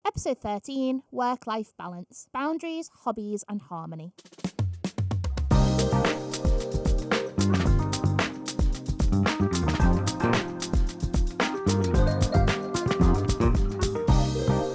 Episode 13, Work-Life Balance, Boundaries, Hobbies and Harmony.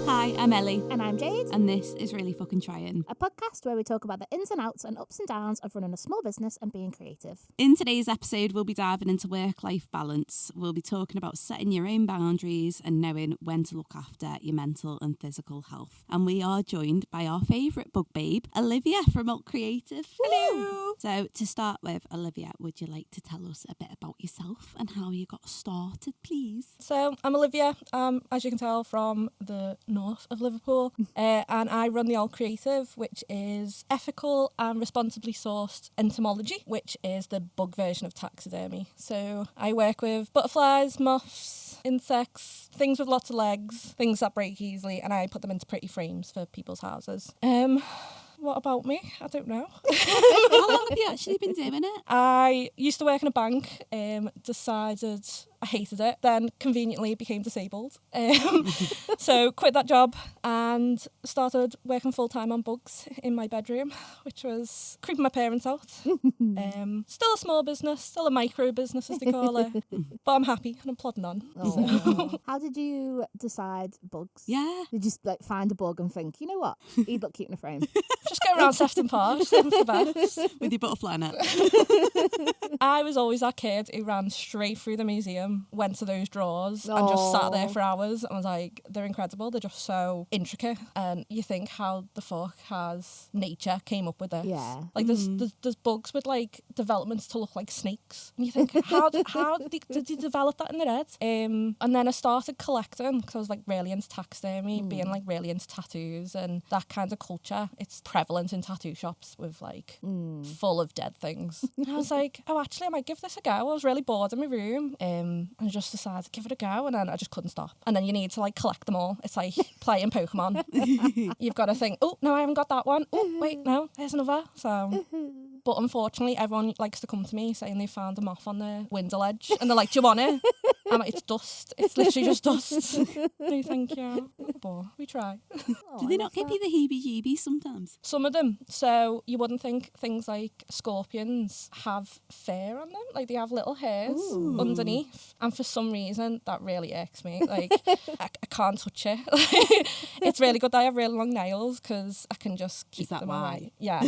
Hi, I'm Ellie. And I'm Jade. And this is Really Fucking Trying, A podcast where we talk about the ins and outs and ups and downs of running a small business and being creative. In today's episode, we'll be diving into work-life balance. We'll be talking about setting your own boundaries and knowing when to look after your mental and physical health. And we are joined by our favourite bug babe, Olivia from Alt Creative. Hello! So to start with, Olivia, would you like to tell us a bit about yourself and how you got started, please? So I'm Olivia, as you can tell from the north of Liverpool, and I run the Alt Creative, which is ethical and responsibly sourced entomology, which is the bug version of taxidermy. So I work with butterflies, moths, insects, things with lots of legs, things that break easily, and I put them into pretty frames for people's houses. What about me? I don't know. How long have you actually been doing it? I used to work in a bank, decided I hated it, then conveniently became disabled. So quit that job and started working full-time on bugs in my bedroom, which was creeping my parents out. Still a small business, still a micro business as they call it, but I'm happy and I'm plodding on. So. How did you decide bugs? Yeah. Did you find a bug and think, you know what, he'd look cute in a frame? Just go around Sefton Park, for the best. With your butterfly net. I was always that kid who ran straight through the museum, went to those drawers and just sat there for hours and was like, they're incredible, they're just so intricate. And you think, how the fuck has nature came up with this? Yeah. Like there's bugs with like developments to look like snakes. And you think, how did you develop that in their head? And then I started collecting because I was like really into taxidermy, being like really into tattoos and that kind of culture. It's prevalent in tattoo shops with like full of dead things. And I was like, oh, actually, I might give this a go. I was really bored in my room and I just decided to give it a go, and then I just couldn't stop. And then you need to like collect them all. It's like playing Pokemon. You've got to think, oh, no, I haven't got that one. Oh, wait, no, there's another. So... But unfortunately, everyone likes to come to me saying they found a moth on their window ledge. And they're like, do you want it? I'm like, it's dust. It's literally just dust. No, thank you. But we try. Do they not give you the heebie-jeebies sometimes? Some of them. So you wouldn't think things like scorpions have fur on them. Like they have little hairs underneath. And for some reason, that really irks me. Like, I can't touch it. It's really good that I have really long nails because I can just keep them away. Yeah.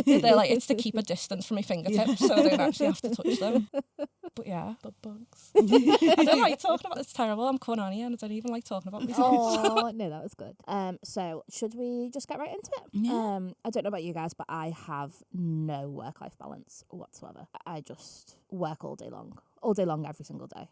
They're like, it's to keep a distance from my fingertips so I don't actually have to touch them. But yeah, bugs. I don't like talking about it. It's terrible. I'm coming on here and I don't even like talking about myself. Oh, no, that was good. So should we just get right into it? Yeah. I don't know about you guys, but I have no work-life balance whatsoever. I just work all day long every single day.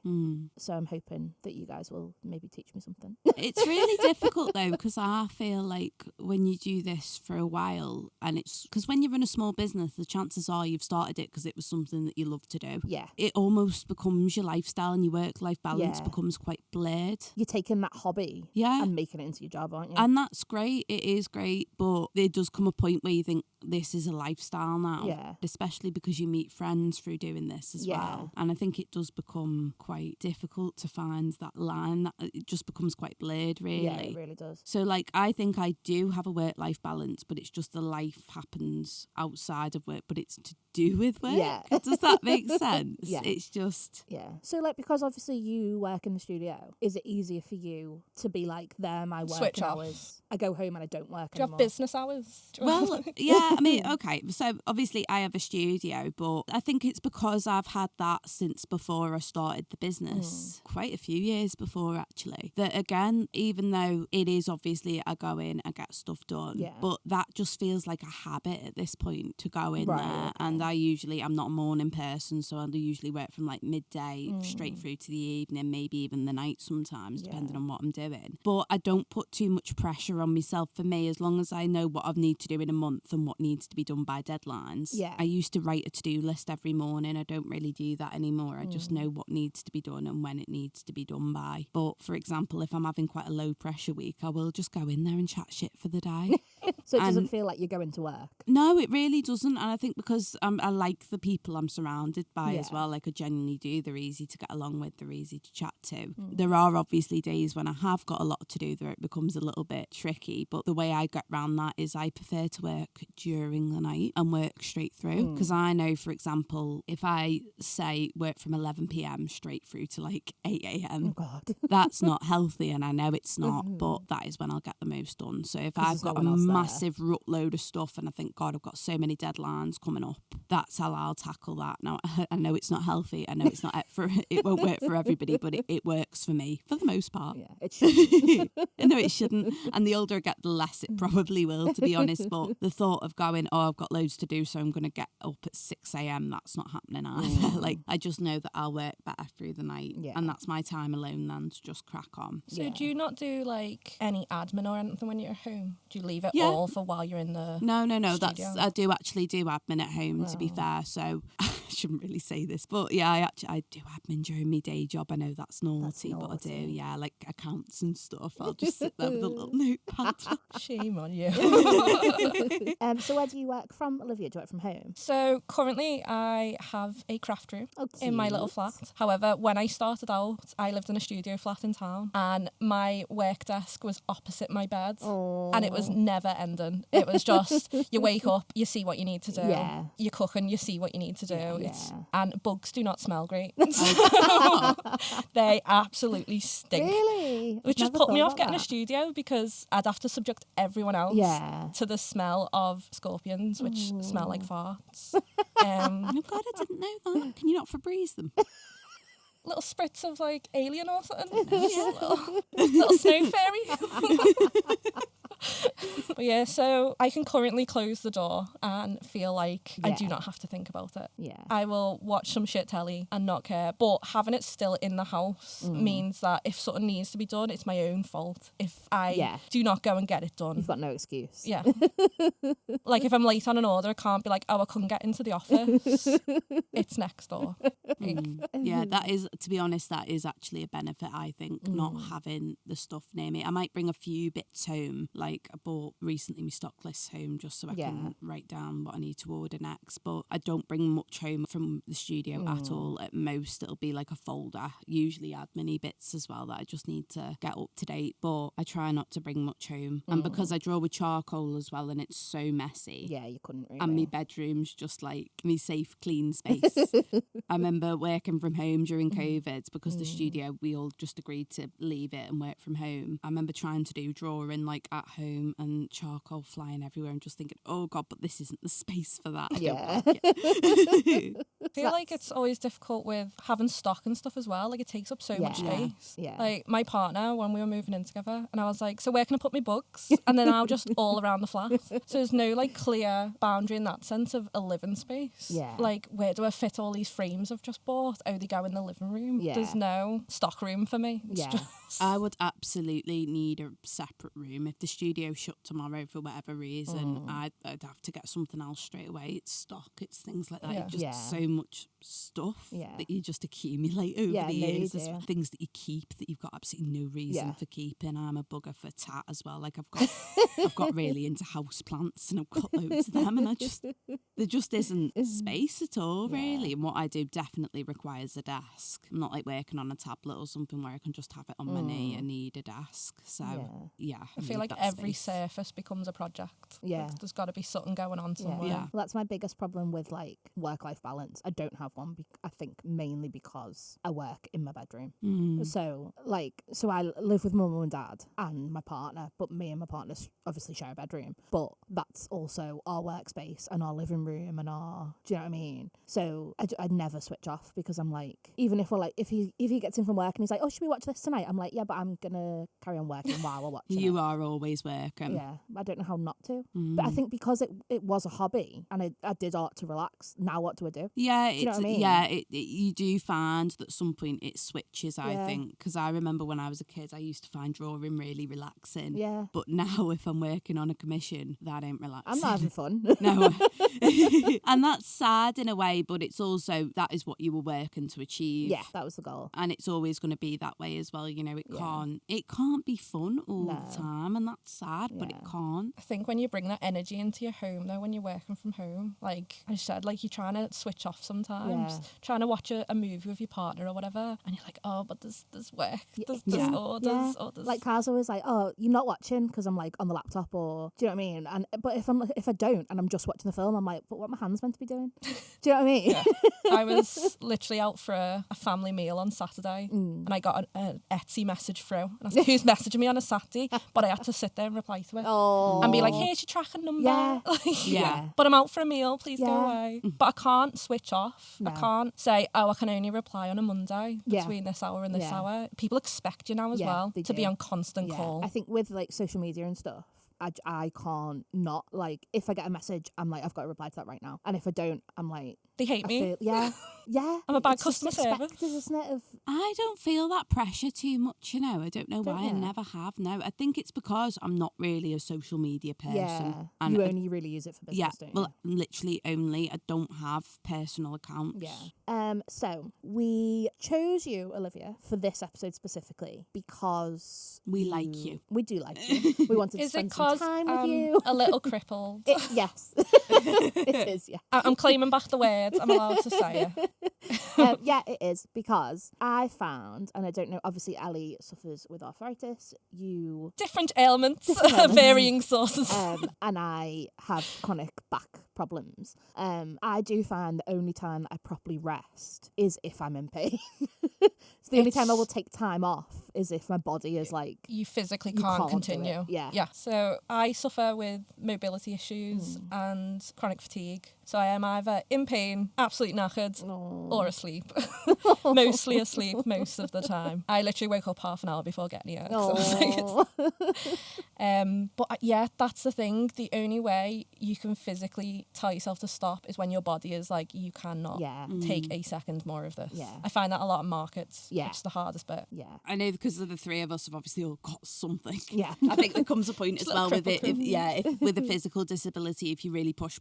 So I'm hoping that you guys will maybe teach me something. It's really difficult though, because I feel like when you do this for a while, and it's because when you run a small business, the chances are you've started it because it was something that you love to do. Yeah. It almost becomes your lifestyle, and your work-life balance becomes quite blurred. You're taking that hobby and making it into your job, aren't you? And that's great. It is great, but there does come a point where you think this is a lifestyle now. Yeah. Especially because you meet friends through doing this as well. And I think it does become quite difficult to find that line. That it just becomes quite blurred, really. Yeah, it really does. So, like, I think I do have a work-life balance, but it's just the life happens outside of work, but it's to do with work. Yeah. Does that make sense? Yeah. It's just... Yeah. So, like, because obviously you work in the studio, is it easier for you to be like, there, my work Switch hours? I go home and I don't work Do you anymore. have business hours? Well, yeah, I mean, okay. So obviously I have a studio, but I think it's because I've had that since before I started the business, quite a few years before actually, that again, even though it is obviously I go in, I get stuff done, but that just feels like a habit at this point to go in there. And I'm not a morning person, so I usually work from like midday straight through to the evening, maybe even the night sometimes, depending on what I'm doing. But I don't put too much pressure on myself. For me, as long as I know what I need to do in a month and what needs to be done by deadlines. I used to write a to-do list every morning. I don't really do that anymore. I just know what needs to be done and when it needs to be done by. But for example, if I'm having quite a low pressure week, I will just go in there and chat shit for the day. So it doesn't feel like you're going to work. No, it really doesn't. And I think because I like the people I'm surrounded by as well. Like I genuinely do. They're easy to get along with. They're easy to chat to. There are obviously days when I have got a lot to do that it becomes a little bit tricky. But the way I get around that is I prefer to work during the night and work straight through. Because I know, for example, if I say work from 11 p.m. straight through to like 8 a.m, that's not healthy, and I know it's not, but that is when I'll get the most done. So if I've got a massive load of stuff and I think, God, I've got so many deadlines coming up, that's how I'll tackle that. Now, I know it's not healthy. I know it's not it won't work for everybody, but it works for me for the most part. Yeah, it shouldn't. No, it shouldn't. And the older I get, the less it probably will, to be honest. But the thought of going, I've got loads to do, so I'm going to get up at 6 a.m, that's not happening either. Like, I just know that I'll work better through the night. Yeah. And that's my time alone then to just crack on. So do you not do like any admin or anything when you're at home? Do you leave it all for while you're in the No. studio? I do actually do admin at home, to be fair. So I shouldn't really say this, but yeah, I do admin during my day job. I know that's naughty, but I do. Yeah, like accounts and stuff. I'll just sit there with a little notepad. Shame on you. So where do you work from, Olivia? Do you work from home? So currently I have a craft room in my little flat. However, when I started out, I lived in a studio flat in town and my work desk was opposite my bed. And it was never ending. It was just, you wake up, you see what you need to do. Yeah. You're cooking, you see what you need to do. And bugs do not smell great. They absolutely stink. Really? Which just put me off getting a studio because I'd have to subject everyone else to the smell of scorpions, which smell like farts. Oh God, I didn't know that. Can you not Febreze them? Little spritz of like alien or something. Little snow fairy. But yeah, so I can currently close the door and feel like I do not have to think about it. Yeah. I will watch some shit telly and not care. But having it still in the house means that if something needs to be done, it's my own fault. If I do not go and get it done. You've got no excuse. Yeah. Like if I'm late on an order, I can't be like, I couldn't get into the office. It's next door. Yeah, that is, to be honest, that is actually a benefit, I think, not having the stuff near me. I might bring a few bits home. Like I bought recently my stock list home just so I can write down what I need to order next, but I don't bring much home from the studio at all. At most it'll be like a folder, usually admin-y bits as well that I just need to get up to date, but I try not to bring much home. And because I draw with charcoal as well and it's so messy, you couldn't really. And my bedroom's just like my safe clean space. I remember working from home during COVID because the studio, we all just agreed to leave it and work from home. I remember trying to do drawing like at home and charcoal flying everywhere and just thinking, oh God, but this isn't the space for that. I don't like it. I feel like it's always difficult with having stock and stuff as well. Like it takes up so much space. Yeah. Like my partner, when we were moving in together, and I was like, so where can I put my books? And then I'll just all around the flat. So there's no like clear boundary in that sense of a living space. Yeah. Like where do I fit all these frames I've just bought? Oh, they go in the living room. Yeah. There's no stock room for me. It's just... I would absolutely need a separate room. If the studio shut tomorrow for whatever reason, I'd have to get something else straight away. It's stock, it's things like that. It's just so much stuff that you just accumulate over the years. There's things that you keep that you've got absolutely no reason for keeping. I'm a bugger for tat as well. Like I've got really into house plants and I've got loads of them, and there just isn't space at all really. And what I do definitely requires a desk. I'm not like working on a tablet or something where I can just have it on my knee. I need a desk. So I feel like every surface becomes a project. Yeah. Like, there's got to be something going on somewhere. Yeah. Well, that's my biggest problem with like work-life balance. I don't have one, I think mainly because I work in my bedroom. So I live with mum and dad and my partner, but me and my partner obviously share a bedroom, but that's also our workspace and our living room and our, do you know what I mean? So I'd never switch off because I'm like, even if we're like, if he gets in from work and he's like, oh, should we watch this tonight? I'm like, yeah, but I'm gonna carry on working while we're watching You are always working. Yeah, I don't know how not to. But I think because it was a hobby and I did art to relax, now what do I do? Yeah, do you know what I mean? Yeah, you do find that at some point it switches, I think. Because I remember when I was a kid, I used to find drawing really relaxing. Yeah. But now if I'm working on a commission, that ain't relaxing. I'm not having fun. No. And that's sad in a way, but it's also, that is what you were working to achieve. Yeah, that was the goal. And it's always going to be that way as well. You know, it can't be fun all the time, and that's sad, but it can't can't. I think when you bring that energy into your home, though, when you're working from home, like I said, like you're trying to switch off sometimes, trying to watch a movie with your partner or whatever, and you're like, oh, but there's work, there's orders. Like Car's always like, oh, you're not watching because I'm like on the laptop, or do you know what I mean? And but if I don't and I'm just watching the film, I'm like, but what are my hands meant to be doing? Do you know what I mean? Yeah. I was literally out for a family meal on Saturday, and I got an Etsy message through, and I was like, who's messaging me on a Saturday? But I had to sit there and reply to it and be like, here's your tracking number. But I'm out for a meal, please go away. But I can't switch off. I can't say, oh, I can only reply on a Monday between this hour and this hour. People expect you now as well to be on constant call. I think with like social media and stuff, I can't not, like, if I get a message, I'm like, I've got to reply to that right now. And if I don't, I'm like, they hate me. I'm a bad customer service. Isn't it? I don't feel that pressure too much, you know. I don't know why. I never have. No, I think it's because I'm not really a social media person. Yeah, and you only really use it for business, don't you? Well, literally only. I don't have personal accounts. So we chose you, Olivia, for this episode specifically because we like you. We do like you. We wanted to spend some time with you. A little crippled? Yes, it is. Yeah, I'm claiming back the words. I'm allowed to say it. Yeah, it is, because I found, and I don't know, obviously Ellie suffers with arthritis. You different ailments. Varying sources. And I have chronic back problems. I do find the only time that I properly rest is if I'm in pain. So the only time I will take time off is if my body is like, you physically can't continue. Yeah. So I suffer with mobility issues and chronic fatigue. So I am either in pain, absolutely knackered, or asleep. Mostly asleep most of the time. I literally wake up half an hour before getting here. But yeah, that's the thing. The only way you can physically tell yourself to stop is when your body is like, you cannot take a second more of this. Yeah. I find that a lot in markets, which is the hardest bit. Yeah. I know, because of the three of us have obviously all got something. Yeah. I think there comes a point as well with it. If with a physical disability, if you really push,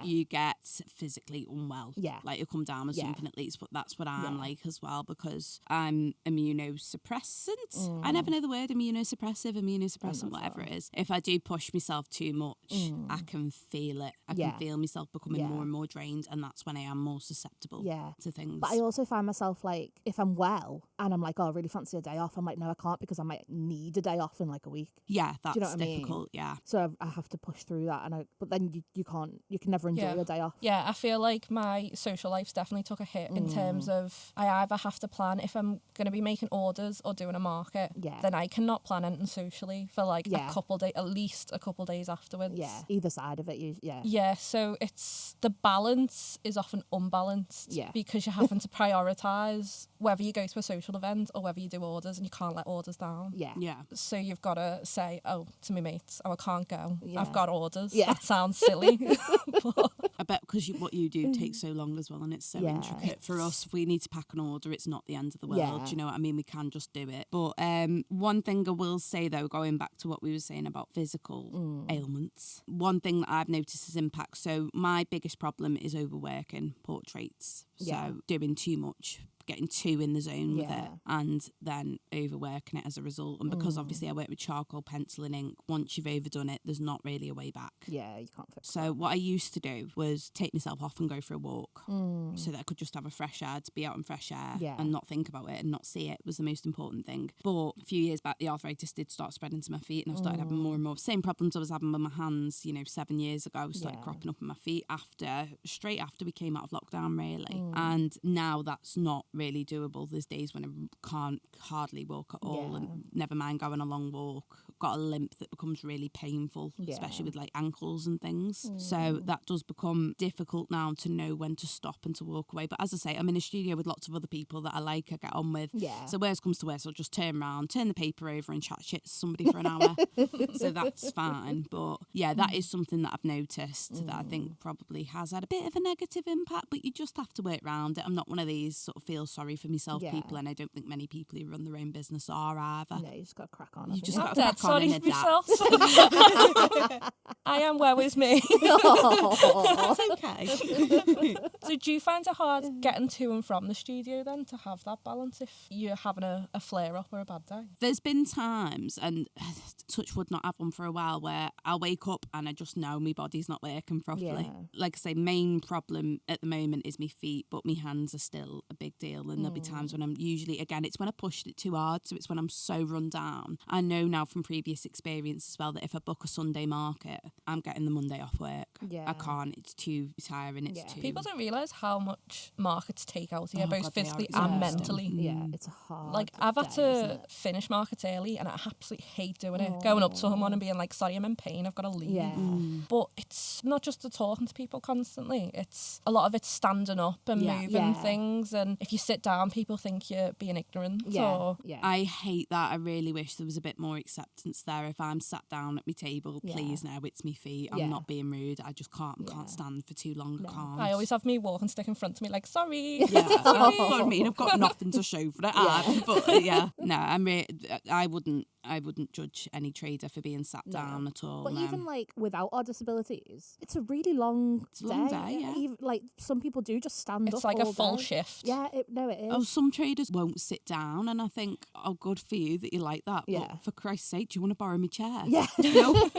you get physically unwell. Yeah. Like you'll come down with something at least, but that's what I'm like as well, because I'm immunosuppressant. I never know the word immunosuppressant, whatever it is. If I do push myself too much, I can feel it. I can feel myself becoming more and more drained, and that's when I am more susceptible to things. But I also find myself like, if I'm well and I'm like, oh, I really fancy a day off, I'm like, no, I can't, because I might need a day off in like a week. Yeah, that's I difficult. mean? Yeah. So I have to push through that, but then you can never enjoy a day off. Yeah, I feel like my social life's definitely took a hit in terms of, I either have to plan if I'm going to be making orders or doing a market, then I cannot plan anything socially for like at least a couple days afterwards. Yeah, either side of it. Yeah, so it's, the balance is often unbalanced because you're having to prioritise whether you go to a social event or whether you do orders, and you can't let orders down. Yeah. So you've got to say, oh, to my mates, oh, I can't go. Yeah. I've got orders. Yeah. That sounds silly. I bet because what you do takes so long as well, and it's so intricate. For us, if we need to pack an order, it's not the end of the world. Yeah. You know what I mean? We can just do it. But one thing I will say, though, going back to what we were saying about physical ailments, one thing that I've noticed is impact. So my biggest problem is overworking portraits. So doing too much, getting too in the zone with it, and then overworking it as a result. And because obviously I work with charcoal, pencil and ink, once you've overdone it, there's not really a way back. Yeah, you can't fix it. So what I used to do was take myself off and go for a walk so that I could just have a fresh air, to be out in fresh air and not think about it and not see it was the most important thing. But a few years back, the arthritis did start spreading to my feet, and I started having more and more same problems I was having with my hands, 7 years ago, started cropping up in my feet straight after we came out of lockdown, really. And now that's not really doable. There's days when I can't hardly walk at all, and never mind going a long walk. I've got a limp that becomes really painful, especially with like ankles and things. So that does become difficult now to know when to stop and to walk away. But as I say, I'm in a studio with lots of other people that I get on with. Yeah. So worst comes to worst, I'll just turn around, turn the paper over and chat shit to somebody for an hour. So that's fine. But yeah, that is something that I've noticed that I think probably has had a bit of a negative impact, but you just have to work around it. I'm not one of these sort of feel sorry for myself people, and I don't think many people who run their own business are either. Yeah, you just got to crack on. You just got to crack on sorry and for myself. I am, woe is me. That's okay. So do you find it hard getting to and from the studio then to have that balance if you're having a flare-up or a bad day? There's been times, and touch wood not have one for a while, where I'll wake up and I just know my body's not working properly. Yeah. Like I say, main problem at the moment is my feet, but my hands are still a big deal. And there'll be times when I'm usually, again, it's when I pushed it too hard. So it's when I'm so run down. I know now from previous experience as well that if I book a Sunday market, I'm getting the Monday off work. Yeah. I can't. It's too tiring. It's too... People don't realise how much markets take out here, Oh, both God, they are physically exhausting. and mentally. Yeah, it's a hard Like, I've had day, to isn't it? finish markets early and I absolutely hate doing it. Going up to someone and being like, sorry, I'm in pain, I've got to leave. Yeah. But it's not just the talking to people constantly. It's a lot of it's standing up and moving Yeah. things. And if you sit down, people think you're being ignorant. Yeah. Or Yeah. I hate that. I really wish there was a bit more acceptance there. If I'm sat down at my table, Yeah. please now it's me feet. I'm Yeah. not being rude. I just can't Yeah. stand for too long. I can't. I always have me walking stick in front of me like, sorry. Yeah, that's what I mean. I've got nothing to show for it. But yeah, no, I wouldn't judge any trader for being sat down at all. But no. even like without our disabilities, it's a really long It's a long day, yeah. Even, like some people do just stand up. It's like a all full day. shift. Yeah, it is. Oh, some traders won't sit down, and I think, oh, good for you that you like that. Yeah. But for Christ's sake, do you want to borrow my chair? Yeah.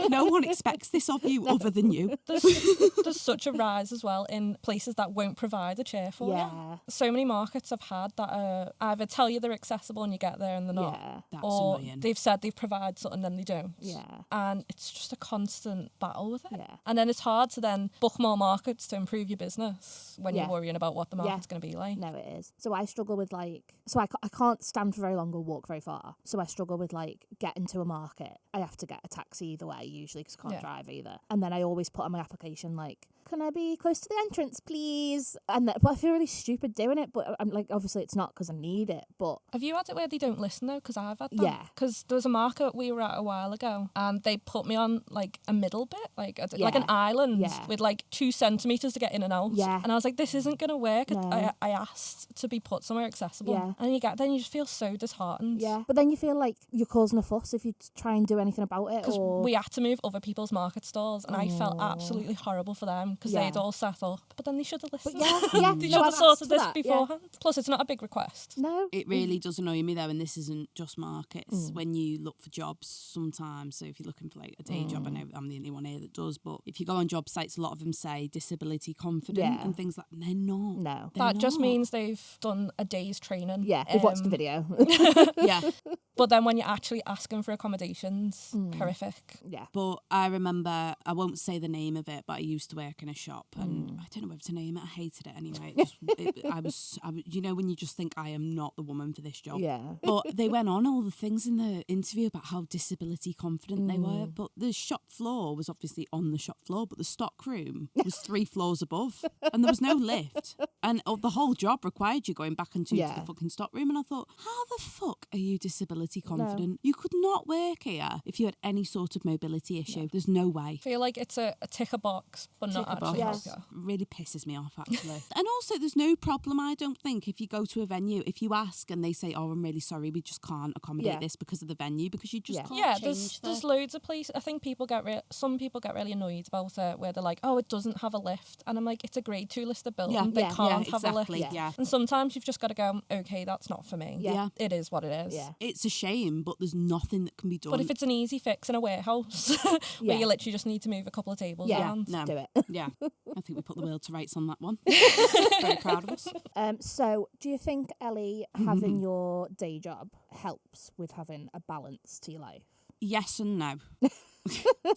No one expects this of you other than you. There's such a rise as well in places that won't provide a chair for you. Yeah. So many markets I've had that either tell you they're accessible and you get there and they're not, Yeah. That's or annoying. they've said they provide something and then they don't. Yeah. And it's just a constant battle with it. Yeah. And then it's hard to then book more markets to improve your business when Yeah. you're worrying about what the market's going to be like. No, it is. So I struggle with like, so I can't stand for very long or walk very far. So I struggle with like getting to a market. I have to get a taxi either way usually because I can't drive either. And then I always put on my application like, can I be close to the entrance, please? And but I feel really stupid doing it. But I'm like, obviously it's not because I need it. But Have you had it where they don't listen though? Because I've had that. Yeah. Because there was a market we were at a while ago and they put me on like a middle bit, like an island with like 2 centimetres to get in and out. Yeah. And I was like, this isn't going to work. No. I asked to be put somewhere accessible. Yeah. And you get there and you just feel so disheartened. yeah. But then you feel like you're causing a fuss if you try and do anything about it. Because Or we had to move other people's market stalls and I felt absolutely horrible for them because they'd all set up. But then they should have listened. yeah, They no, should I've have sorted asked this for that, beforehand. Plus, it's not a big request. No. It really does annoy me though, and this isn't just markets. When you look for jobs sometimes, so if you're looking for like a day job, I know I'm the only one here that does, but if you go on job sites, a lot of them say disability confident and things like that. They're not. No. That just not. means they've done a day's training. Yeah, they've watched the video. Yeah. But then when you're actually asking for accommodations, horrific. Yeah. But I remember, I won't say the name of it, but I used to work in a shop and I don't know whether to name it. I hated it anyway. I was, you know, when you just think I am not the woman for this job. Yeah. But they went on all the things in the interview about how disability confident they were. But the shop floor was obviously on the shop floor, but the stock room was 3 floors above and there was no lift. And the whole job required you going back into the fucking stock room. And I thought, how the fuck are you disability confident? No. You could not work here if you had any sort of mobility issue. No. There's no way. I feel like it's a ticker box, but not actually help you. Really pisses me off, actually. And also, there's no problem, I don't think, if you go to a venue, if you ask and they say, oh, I'm really sorry, we just can't accommodate this because of the venue, because you just can't change there's loads of places. I think some people get really annoyed about it, where they're like, oh, it doesn't have a lift. And I'm like, it's a grade 2 listed building. They can't have a lift. Yeah. And sometimes you've just got to go, okay, that's not for me. Yeah. It is what it is. Yeah. It's a shame, but there's nothing that can be done. But if it's an easy fix in a warehouse where you literally just need to move a couple of tables around. No. Do it. Yeah, I think we put the world to rights on that one. Very proud of us. So do you think, Ellie, having your day job helps with having a balance to your life? Yes and no.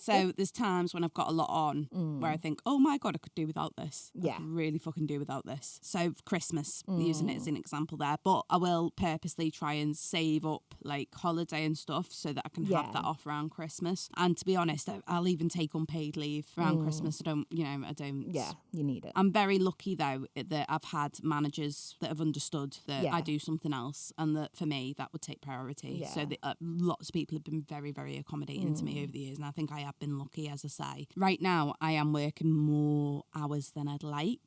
So there's times when I've got a lot on where I think, oh my God, I could do without this. I could really fucking do without this. So Christmas, using it as an example there, but I will purposely try and save up like holiday and stuff so that I can have that off around Christmas. And to be honest, I'll even take unpaid leave around Christmas. I don't. Yeah, you need it. I'm very lucky though that I've had managers that have understood that I do something else and that for me that would take priority. Yeah. So that, lots of people have been very, very accommodating to me over the years years, and I think I have been lucky, as I say. Right now, I am working more hours than I'd like,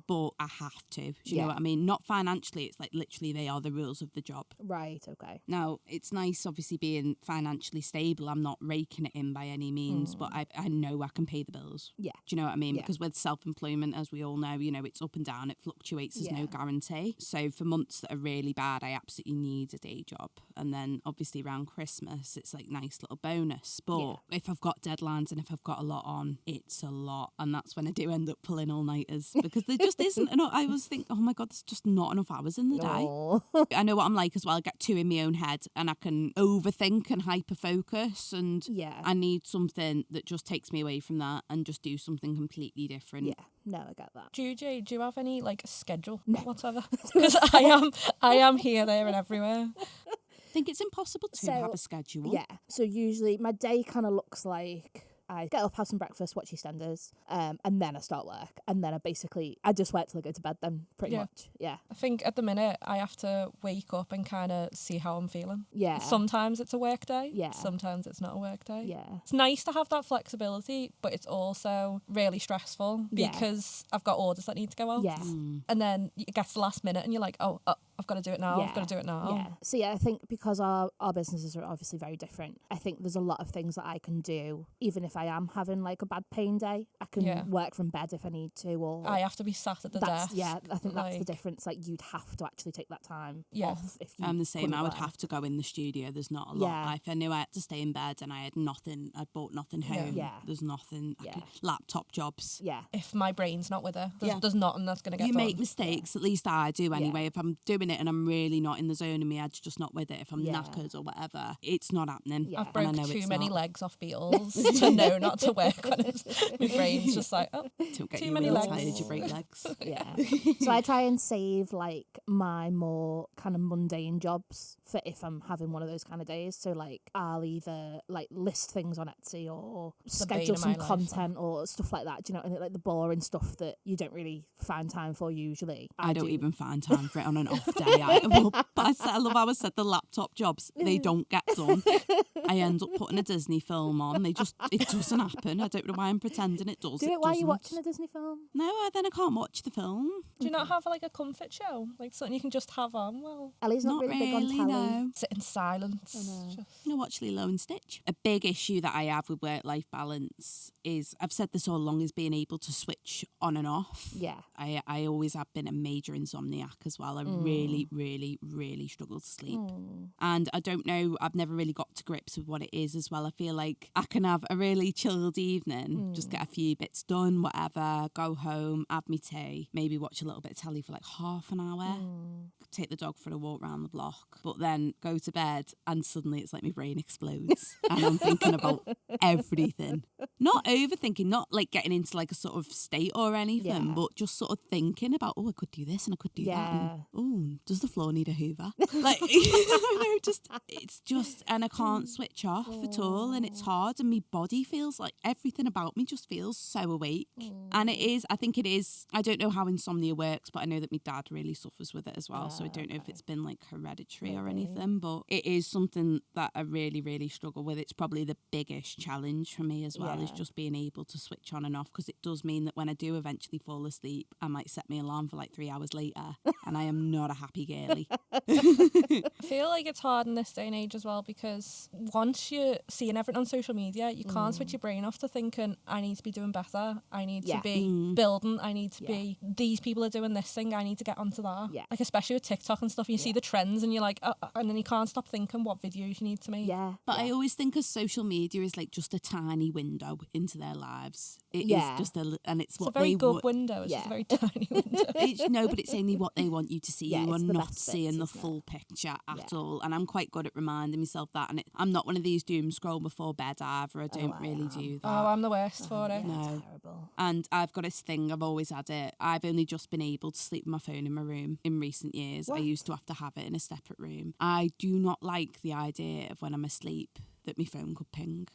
but I have to. Do you know what I mean? Not financially, it's like literally they are the rules of the job. Right, okay. Now, it's nice, obviously, being financially stable. I'm not raking it in by any means, but I know I can pay the bills. Yeah. Do you know what I mean? Yeah. Because with self-employment, as we all know, you know, it's up and down, it fluctuates, there's no guarantee. So for months that are really bad, I absolutely need a day job. And then obviously around Christmas, it's like nice little bonus. But if I've got deadlines and if I've got a lot on, it's a lot. And that's when I do end up pulling all-nighters because there just isn't enough. I always think, oh my God, there's just not enough hours in the day. I know what I'm like as well. I get too in my own head and I can overthink and hyper-focus, and I need something that just takes me away from that and just do something completely different. Yeah, no, I get that. Do you have any like schedule whatever? Because Because I am here, there, and everywhere. I think it's impossible to have a schedule. Yeah, so usually my day kind of looks like I get up, have some breakfast, watch EastEnders, and then I start work. And then I just work till I go to bed then, pretty much. Yeah. I think at the minute I have to wake up and kind of see how I'm feeling. Yeah. Sometimes it's a work day. Yeah. Sometimes it's not a work day. Yeah. It's nice to have that flexibility, but it's also really stressful because I've got orders that need to go out. Yeah. And then it gets the last minute and you're like, oh, I've got to do it now. I've got to do it now. Yeah. So yeah, I think because our businesses are obviously very different, I think there's a lot of things that I can do, even if I am having like a bad pain day. I can work from bed if I need to, or I have to be sat at the desk. Yeah, I think that's the difference. Like you'd have to actually take that time off if you. I'm the same. I would work. have to go in the studio. There's not a lot. If I knew I had to stay in bed and I had nothing, I'd bought nothing home. Yeah. There's nothing. Laptop jobs. Yeah. If my brain's not with it, there's nothing that's going to get You done. make mistakes. At least I do anyway. If I'm doing it and I'm really not in the zone and my head's just not with it, if I'm knackered or whatever, it's not happening. Yeah. I've broke too many not. legs off Beatles to know not to work when my brain's just like, oh, too many real legs. tired, you break legs. Yeah. So I try and save like my more kind of mundane jobs for if I'm having one of those kind of days. So like I'll either like list things on Etsy or schedule some content or stuff like that. Do you know, and like the boring stuff that you don't really find time for usually. I don't even find time for it on an off day. But I love how I said the laptop jobs, they don't get done. I end up putting a Disney film on. It doesn't happen. I don't know why I'm pretending it does. Do it while you're watching a Disney film. No, then I can't watch the film. Do you not have like a comfort show? Like something you can just have on? Well, Ellie's not really big on telly. No. Sit in silence. I watch Lilo and Stitch. A big issue that I have with work-life balance is, I've said this all along, is being able to switch on and off. Yeah. I always have been a major insomniac as well. I really, really, really struggle to sleep. And I don't know, I've never really got to grips with what it is as well. I feel like I can have a really chilled evening, just get a few bits done, whatever, go home, have me tea, maybe watch a little bit of telly for like half an hour, take the dog for a walk around the block, but then go to bed and suddenly it's like my brain explodes and I'm thinking about everything. Not overthinking, not like getting into like a sort of state or anything, but just sort of thinking about, oh, I could do this and I could do that. And, oh, does the floor need a hoover? Like, it's just, and I can't switch off at all, and it's hard, and my body feels like everything about me just feels so awake. And I think it is, I don't know how insomnia works, but I know that my dad really suffers with it as well, so I don't know if it's been like hereditary or anything, but it is something that I really, really struggle with. It's probably the biggest challenge for me as well, is just being able to switch on and off, because it does mean that when I do eventually fall asleep, I might set my alarm for like 3 hours later, and I am not a happy girly. I feel like it's hard in this day and age as well, because once you're seeing everything on social media, you can't switch your brain off to thinking, I need to be doing better, I need to be building, I need to be, these people are doing this thing, I need to get onto that. Like especially with TikTok and stuff, you see the trends and you're like, and then you can't stop thinking what videos you need to make. But I always think of social media as like just a tiny window into their lives. It is just and it's what a very they good window. It's just a very tiny window. No, but it's only what they want you to see. You are not seeing the full picture at all. And I'm quite good at reminding myself that. And I'm not one of these doom scroll before bed either. I don't really do that. Oh, I'm the worst for it. No. Terrible. And I've got this thing, I've always had it. I've only just been able to sleep with my phone in my room in recent years. I used to have to have it in a separate room. I do not like the idea of when I'm asleep that my phone could ping.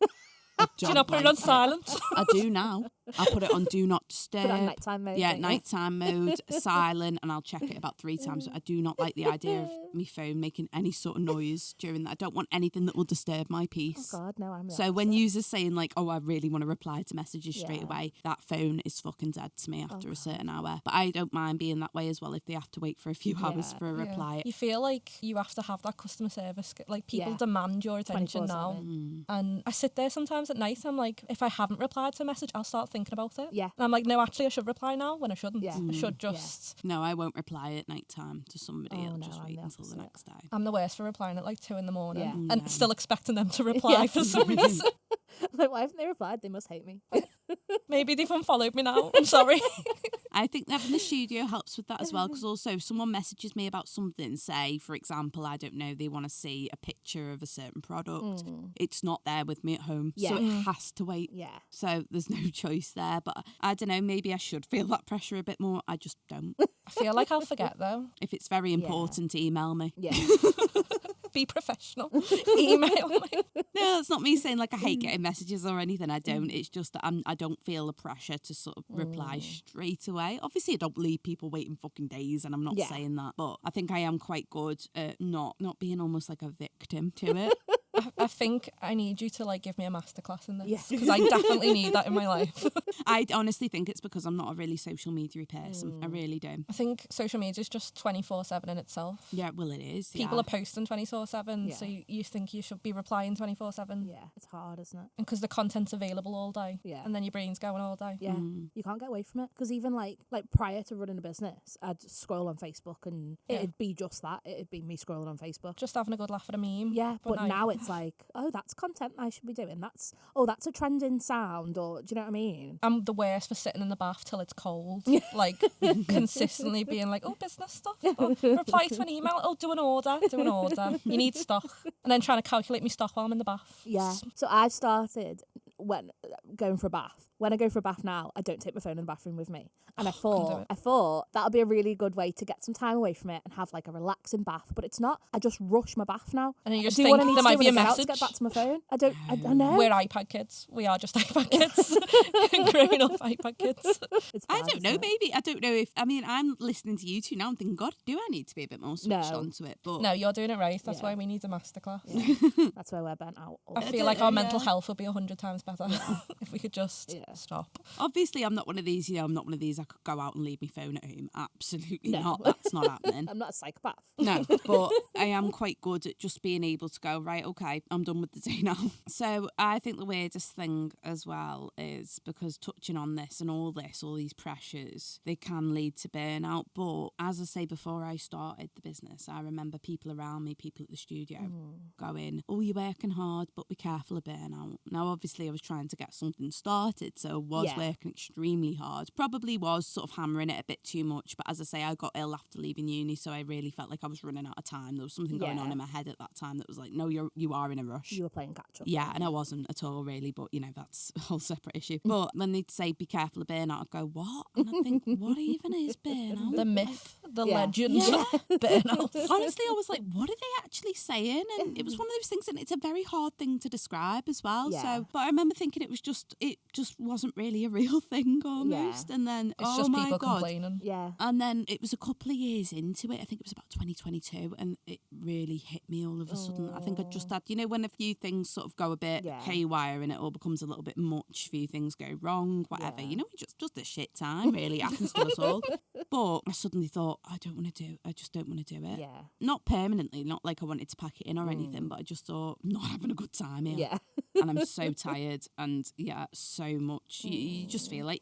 Do you not put it on silent? I do now. I'll put it on do not disturb. Put it on nighttime mode. Yeah, don't you? nighttime mode, silent, and I'll check it about 3 times. I do not like the idea of my phone making any sort of noise during that. I don't want anything that will disturb my peace. Oh God, no, I'm the So when opposite. users saying like, oh, I really want to reply to messages straight Yeah. away, that phone is fucking dead to me after a certain hour. But I don't mind being that way as well if they have to wait for a few hours Yeah. for a reply. You feel like you have to have that customer service. Like people Yeah. demand your attention now. 24/7. And I sit there sometimes at night. I'm like, if I haven't replied to a message, I'll start thinking about it. Yeah. And I'm like, no, actually, I should reply now when I shouldn't. Yeah. I should just. No, I won't reply at night time to somebody. Oh, I'll no, just I'm wait the until the opposite. next day. I'm the worst for replying at like 2 a.m. Yeah. and still expecting them to reply Yeah. for some reason. Like, why haven't they replied? They must hate me. Maybe they've unfollowed me now. I'm sorry. I think having the studio helps with that as well, because also if someone messages me about something, say, for example, I don't know, they want to see a picture of a certain product, it's not there with me at home, so Yeah. it has to wait. Yeah. So there's no choice there. But I don't know, maybe I should feel that pressure a bit more. I just don't. I feel like I'll forget though. If it's very important, email me. Yeah. Be professional. Email me. No, it's not me saying like I hate getting messages or anything. I don't. It's just that I don't feel the pressure to sort of reply straight away. Obviously, I don't leave people waiting fucking days, and I'm not Yeah. saying that. But I think I am quite good at not being almost like a victim to it. I think I need you to like give me a masterclass in this Yes. because I definitely need that in my life. I honestly think it's because I'm not a really social media person. I really do. I think social media is just 24/7 in itself. Yeah, well, it is. People yeah. are posting 24/7, so Yeah. you think you should be replying 24/7. Yeah. It's hard, isn't it? And because the content's available all day, Yeah. and then your brain's going all day. Yeah, you can't get away from it. Because even like prior to running a business, I'd scroll on Facebook and Yeah. it'd be just that. It'd be me scrolling on Facebook. Just having a good laugh at a meme. Yeah, but now it's like, oh, that's content I should be doing. That's a trending sound, or do you know what I mean? I'm the worst for sitting in the bath till it's cold. Like consistently being like, oh, business stuff. Oh, reply to an email. Oh, do an order. You need stock. And then trying to calculate my stock while I'm in the bath. Yeah. So I've started when going for a bath. When I go for a bath now, I don't take my phone in the bathroom with me. And I do thought that'll be a really good way to get some time away from it and have like a relaxing bath. But it's not. I just rush my bath now. And then you I just do think what I need there to might do be a when I get out to message. get back to my phone. I know. We're iPad kids. We are just iPad kids. Growing up iPad kids. It's I bad, don't know, isn't it? maybe. I don't know if, I mean, I'm listening to you two now and thinking, God, do I need to be a bit more switched No. onto it? But No, you're doing it right. That's Yeah. why we need a masterclass. Yeah. That's why we're burnt out. I feel like our mental health would be 100 times better if we could just stop. obviously I'm not one of these, I'm not one of these I could go out and leave my phone at home. Absolutely No. not. That's not happening. I'm not a psychopath. No, but I am quite good at just being able to go, right, okay, I'm done with the day now. So I think the weirdest thing as well is because touching on this and all these pressures, they can lead to burnout. But as I say, before I started the business, I remember people around me, people at the studio going, oh, you're working hard, but be careful of burnout. Now, obviously, I was trying to get something started, so I was working extremely hard. Probably was sort of hammering it a bit too much, but as I say, I got ill after leaving uni, so I really felt like I was running out of time. There was something going on in my head at that time that was like, no, you are in a rush. You were playing catch up. Yeah, and I wasn't at all really, but that's a whole separate issue. But when they'd say be careful of burnout, I'd go, what? And I think, what even is burnout? The myth, the legend, Yeah. burnout. Honestly, I was like, what are they actually saying? And it was one of those things, and it's a very hard thing to describe as well. Yeah. So, but I remember thinking it just wasn't really a real thing almost. And then, It's oh just my people God. complaining. Yeah. And then it was a couple of years into it. I think it was about 2022, and it really hit me all of a sudden. I think I just had, when a few things sort of go a bit haywire and it all becomes a little bit much, few things go wrong, whatever. Yeah. Just a shit time, really. It happens to us all. But I suddenly thought, I just don't want to do it. Yeah. Not permanently, not like I wanted to pack it in or anything, but I just thought, I'm not having a good time here. Yeah. And I'm so tired, and so much. You just feel like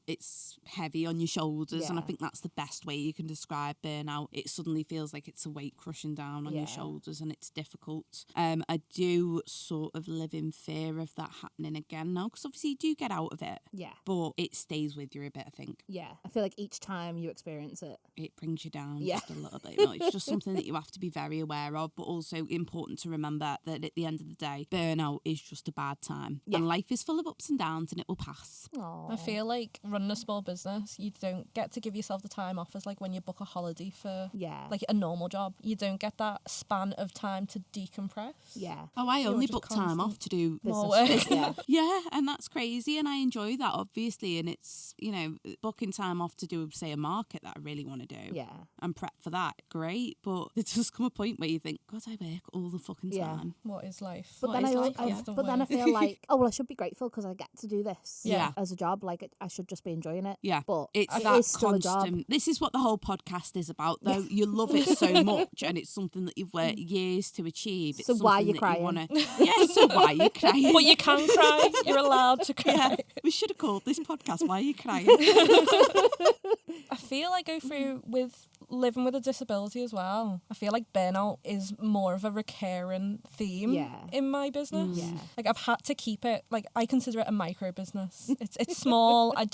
it's heavy on your shoulders, and I Yeah. think that's the best way you can describe burnout. It suddenly feels like it's a weight crushing down on your shoulders, and it's difficult. I do sort of live in fear of that happening again now, because obviously you do get out of it, Yeah. but it stays with you a bit, I think. Yeah. I feel like each time you experience it. It brings you down Yeah. just a little bit. It's just something that you have to be very aware of, but also important to remember that at the end of the day, burnout is just just a bad time. Yeah. And life is full of ups and downs and it will pass. Aww. I feel like running a small business, you don't get to give yourself the time off as like when you book a holiday for Yeah. like a normal job. You don't get that span of time to decompress. Yeah. Oh, I You're only just book time off to do more Business. work. Yeah. Yeah, and that's crazy, and I enjoy that, obviously, and it's, you know, booking time off to do, say, a market that I really want to do Yeah. and prep for that, great, but there does come a point where you think, God, I work all the fucking Yeah. time. What is life? But What then is I, life al- I after but then I work? feel like, oh well, I should be grateful because I get to do this. Yeah. As a job, like I should just be enjoying it. Yeah, But it's it that is still a job. constant. This is what the whole podcast is about, though. You love it so much, and it's something that you've worked years to achieve. It's So why are something you that crying? wanna... Yeah, so why are you crying? But you can cry. You're allowed to cry. Yeah, we should have called this podcast "Why Are You Crying?" I feel I go through with living with a disability as well. I feel like burnout is more of a recurring theme Yeah. in my business. Yeah. Like I've had to keep it, like I consider it a micro business. It's small. I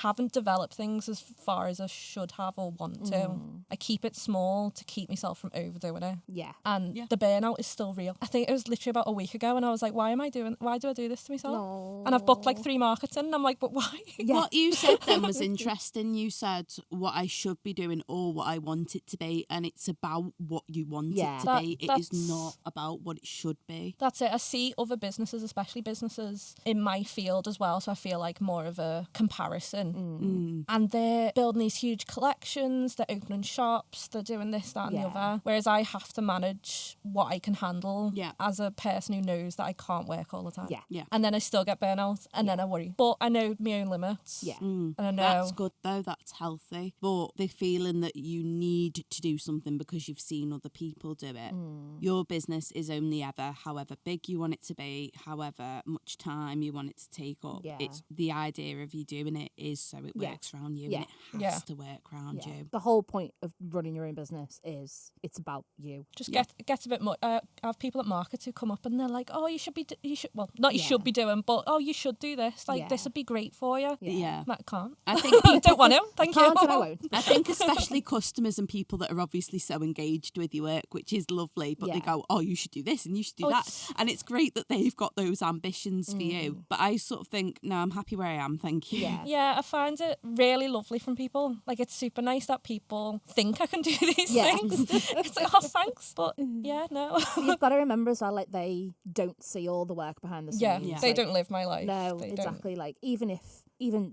haven't developed things as far as I should have or want to. I keep it small to keep myself from overdoing it. Yeah. And Yeah. the burnout is still real. I think it was literally about a week ago and I was like, why do I do this to myself? No. And I've booked like 3 markets in and I'm like, but why? Yeah. What you said then was interesting. You said what I should be doing or what I want it to be, and it's about what you want Yeah. it to That- be. It is that's- not about what it should be. That's it. I see other businesses, especially businesses in my field as well. So I feel like more of a comparison. And they're building these huge collections, they're opening shops, they're doing this, that, and Yeah. the other. Whereas I have to manage what I can handle Yeah. as a person who knows that I can't work all the time. Yeah. Yeah. And then I still get burnout and then I worry. But I know my own limits. Yeah. And I know. That's good though, that's healthy. But the feeling that you need to do something because you've seen other people do it. Your business is only ever however big you want it to be, however much time you want it to take up. Yeah. It's the idea of you doing it is so it Yeah. works around you Yeah. and it has Yeah. to work around Yeah. you. The whole point of running your own business is it's about you. Just gets a bit more. I have people at markets who come up and they're like, "Oh, you should be. You should. Well, not you Yeah. should be doing, but oh, you should do this. Like Yeah. this would be great for you." Yeah. I can't. I think people Don't want to. Thank you. Can't and I won't. I think especially customers and people that are obviously so engaged with your work, which is lovely, but they Yeah. go, oh, you should do this and you should do Oh, that. it's- And it's great that they've got those ambitions for you. But I sort of think, no, I'm happy where I am, thank you. Yeah. Yeah, I find it really lovely from people. Like it's super nice that people think I can do these Yeah. things. It's like, oh, thanks, but yeah, no. But you've got to remember as well, like they don't see all the work behind the scenes. Yeah, Yeah. they Like, don't live my life. No, They don't. exactly. Like even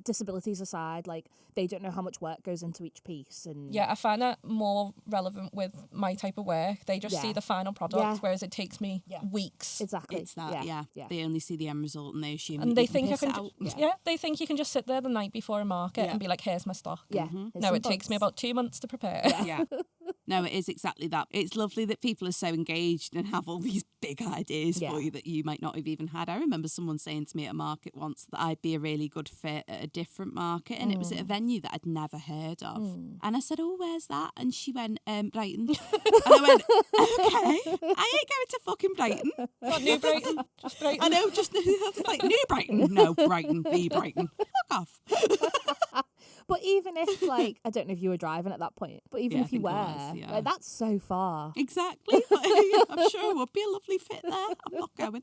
disabilities aside, like they don't know how much work goes into each piece. And Yeah, I find that more relevant with my type of work. They just Yeah. see the final product, Yeah. whereas it takes me Yeah. weeks. exactly. It's that, yeah. Yeah. They only see the end result and they assume And that they you think I piss can, it out. they think you can just sit there the night before a market Yeah. and be like, "Here's my stock." Yeah. Mm-hmm. Here's No, some it takes me bugs. about 2 months to prepare. Yeah. No, it is exactly that. It's lovely that people are so engaged and have all these big ideas Yeah. for you that you might not have even had. I remember someone saying to me at a market once that I'd be a really good fit at a different market, and it was at a venue that I'd never heard of. And I said, oh, where's that? And she went, Brighton. And I went, okay, I ain't going to fucking Brighton. Not New Brighton, just Brighton. I know, just like New Brighton. No, Brighton, the Brighton. Fuck off. But even if, like, I don't know if you were driving at that point, but even Yeah, I if you think were, I was, yeah. like, that's so far. Exactly. I'm sure it would be a lovely fit there. I'm not going.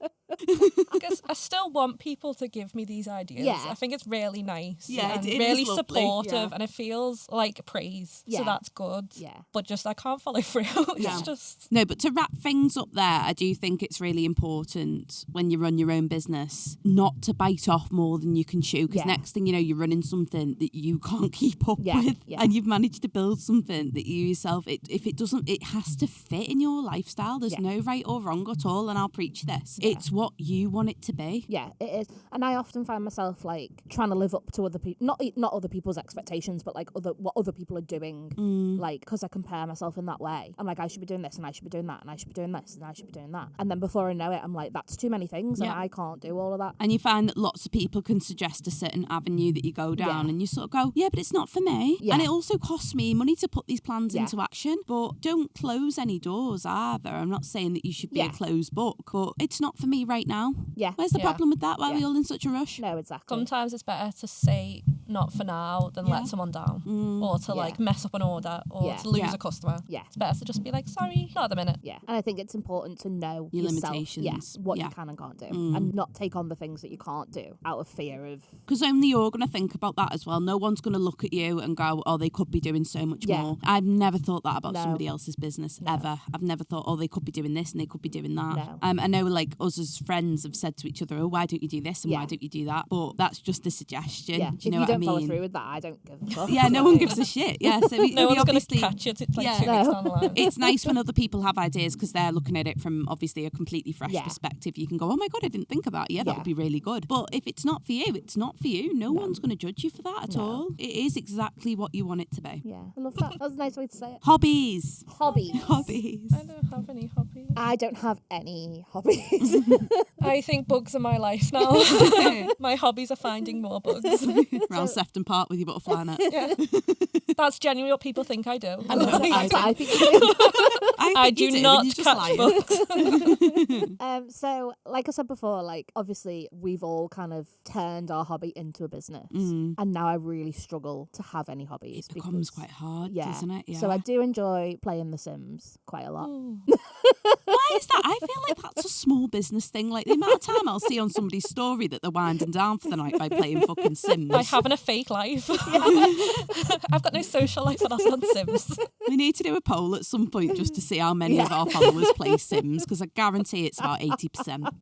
Because I still want people to give me these ideas. Yeah. I think it's really nice. Yeah, and it is really lovely, supportive, yeah. and it feels like praise. Yeah. So that's good. Yeah. But just I can't follow through. It's Yeah. just No, but to wrap things up there, I do think it's really important when you run your own business not to bite off more than you can chew. Because Yeah. next thing you know, you're running something that you can't keep up Yeah, with, yeah. and you've managed to build something that you yourself. If it doesn't, it has to fit in your lifestyle. There's Yeah. no right or wrong at all. And I'll preach this: it's what you want it to be. Yeah, it is. And I often find myself like trying to live up to other people, not other people's expectations, but like what other people are doing. Like, because I compare myself in that way. I'm like, I should be doing this and I should be doing that and I should be doing this and I should be doing that. And then before I know it, I'm like, that's too many things Yeah. and I can't do all of that. And you find that lots of people can suggest a certain avenue that you go down, Yeah. and you sort of go, yeah, but it's not for me. Yeah. And it also costs me money to put these plans Yeah. into action. But don't close any doors either. I'm not saying that you should be Yeah. a closed book, but it's not for me right now. Yeah. Where's the Yeah. problem with that? Why are we Yeah. all in such a rush? No, exactly. sometimes it's better to say not for now than let someone down or to like mess up an order or to lose a customer. Yeah. It's better to just be like, sorry, not at the minute. Yeah. And I think it's important to know your yourself, limitations. what you can and can't do, and not take on the things that you can't do out of fear of. Because only you're going to think about that as well. No one's going to look at you and go, oh, they could be doing so much more. I've never thought that about somebody else's business, ever. I've never thought, oh, they could be doing this and they could be doing that. No. I know like us as friends have said to each other, oh, why don't you do this and why don't you do that? But that's just a suggestion. Yeah. Do you know if you what I don't mean? follow through with that, I don't give a fuck. Yeah, no one gives a shit. Yeah, so no one's going to catch it like 2 weeks down the line. It's nice when other people have ideas because they're looking at it from obviously a completely fresh perspective. You can go, oh my God, I didn't think about it. Yeah, that would be really good. But if it's not for you, it's not for you. No one's going to judge you for that at all. It is exactly what you want it to be. Yeah, I love that. That was a nice way to say it. Hobbies. Hobbies. I don't have any hobbies. I don't have any hobbies. I think bugs are my life now. My hobbies are finding more bugs. Around Sefton Park with your butterfly net. Yeah. That's genuinely what people think I do. I think you do. I do not catch bugs. So, like I said before, like obviously we've all kind of turned our hobby into a business, and now I really struggle to have any hobbies. It becomes quite hard, doesn't it? Yeah. So I do enjoy playing The Sims quite a lot. Why is that? I feel like that's a small business thing. Like the amount of time I'll see on somebody's story that they're winding down for the night by playing fucking Sims. By having a fake life. I've got no social life and I'm on Sims. We need to do a poll at some point just to see how many of our followers play Sims, because I guarantee it's about 80%.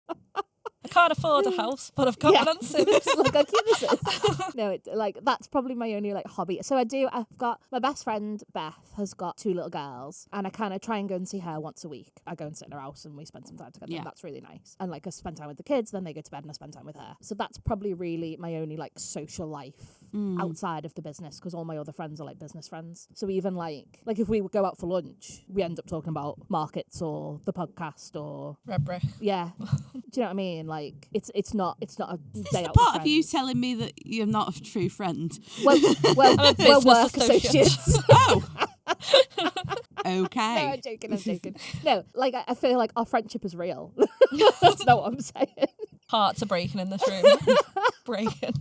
I can't afford a house, but I've got one on Sims. Like I keep this. No, that's probably my only like hobby. So I've got my best friend Beth has got 2 little girls, and I kind of try and go and see her once a week. I go and sit in her house and we spend some time together. And that's really nice. And like I spend time with the kids, then they go to bed and I spend time with her. So that's probably really my only like social life outside of the business, because all my other friends are like business friends. So even like if we would go out for lunch, we end up talking about markets or the podcast or Red Brick. Yeah. Do you know what I mean? Like it's not a Is day this out the with part of you friends. telling me that you're not a true friend? Well, we're business work associate. Oh. associates. Okay. No, I'm joking. No, like I feel like our friendship is real. That's not what I'm saying. Hearts are breaking in this room. Breaking.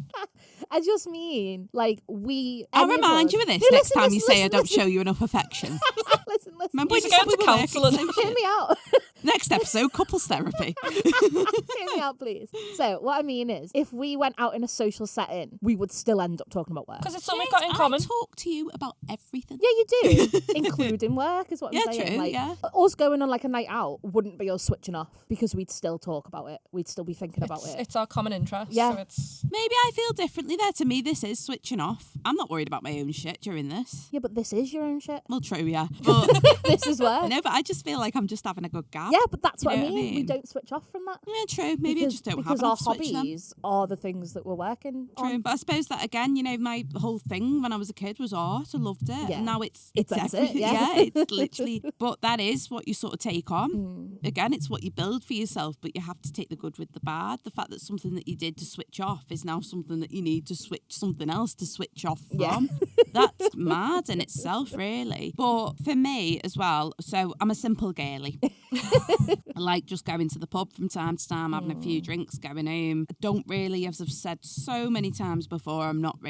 I just mean, like, I'll remind you of this next time you say I don't show you enough affection. Listen. Remember You when should you go said to counsellor. Hear me out. Next episode, couples therapy. Hear me out, please. So, what I mean is, if we went out in a social setting, we would still end up talking about work. Because it's something we've got in common. I talk to you about everything. Yeah, you do, including work, is what I'm saying. True, like, yeah. Us going on like a night out wouldn't be us switching off, because we'd still talk about it. We'd still be thinking about it. It's our common interest. Yeah. So it's... Maybe I feel differently there. To me, this is switching off. I'm not worried about my own shit during this. Yeah, but this is your own shit. Well, true, yeah. But This is work. no, but I just feel like I'm just having a good gap. Yeah, but that's You what I know mean. We don't switch off from that. Yeah, true. Maybe I just don't have because our enough switch then. hobbies are the things that we're working True, on. but I suppose that again, you know, my whole thing when I was a kid was art. I loved it. Yeah. And now it's That's it, everything. yeah. It's literally. But that is what you sort of take on. Again, it's what you build for yourself, but you have to take the good with the bad. The fact that something that you did to switch off is now something that you need to switch something else to switch off from. Yeah. That's mad in itself, really. But for me as well, so I'm a simple girly. I like just going to the pub from time to time, having a few drinks, going home. I don't really, as I've said so many times before, I don't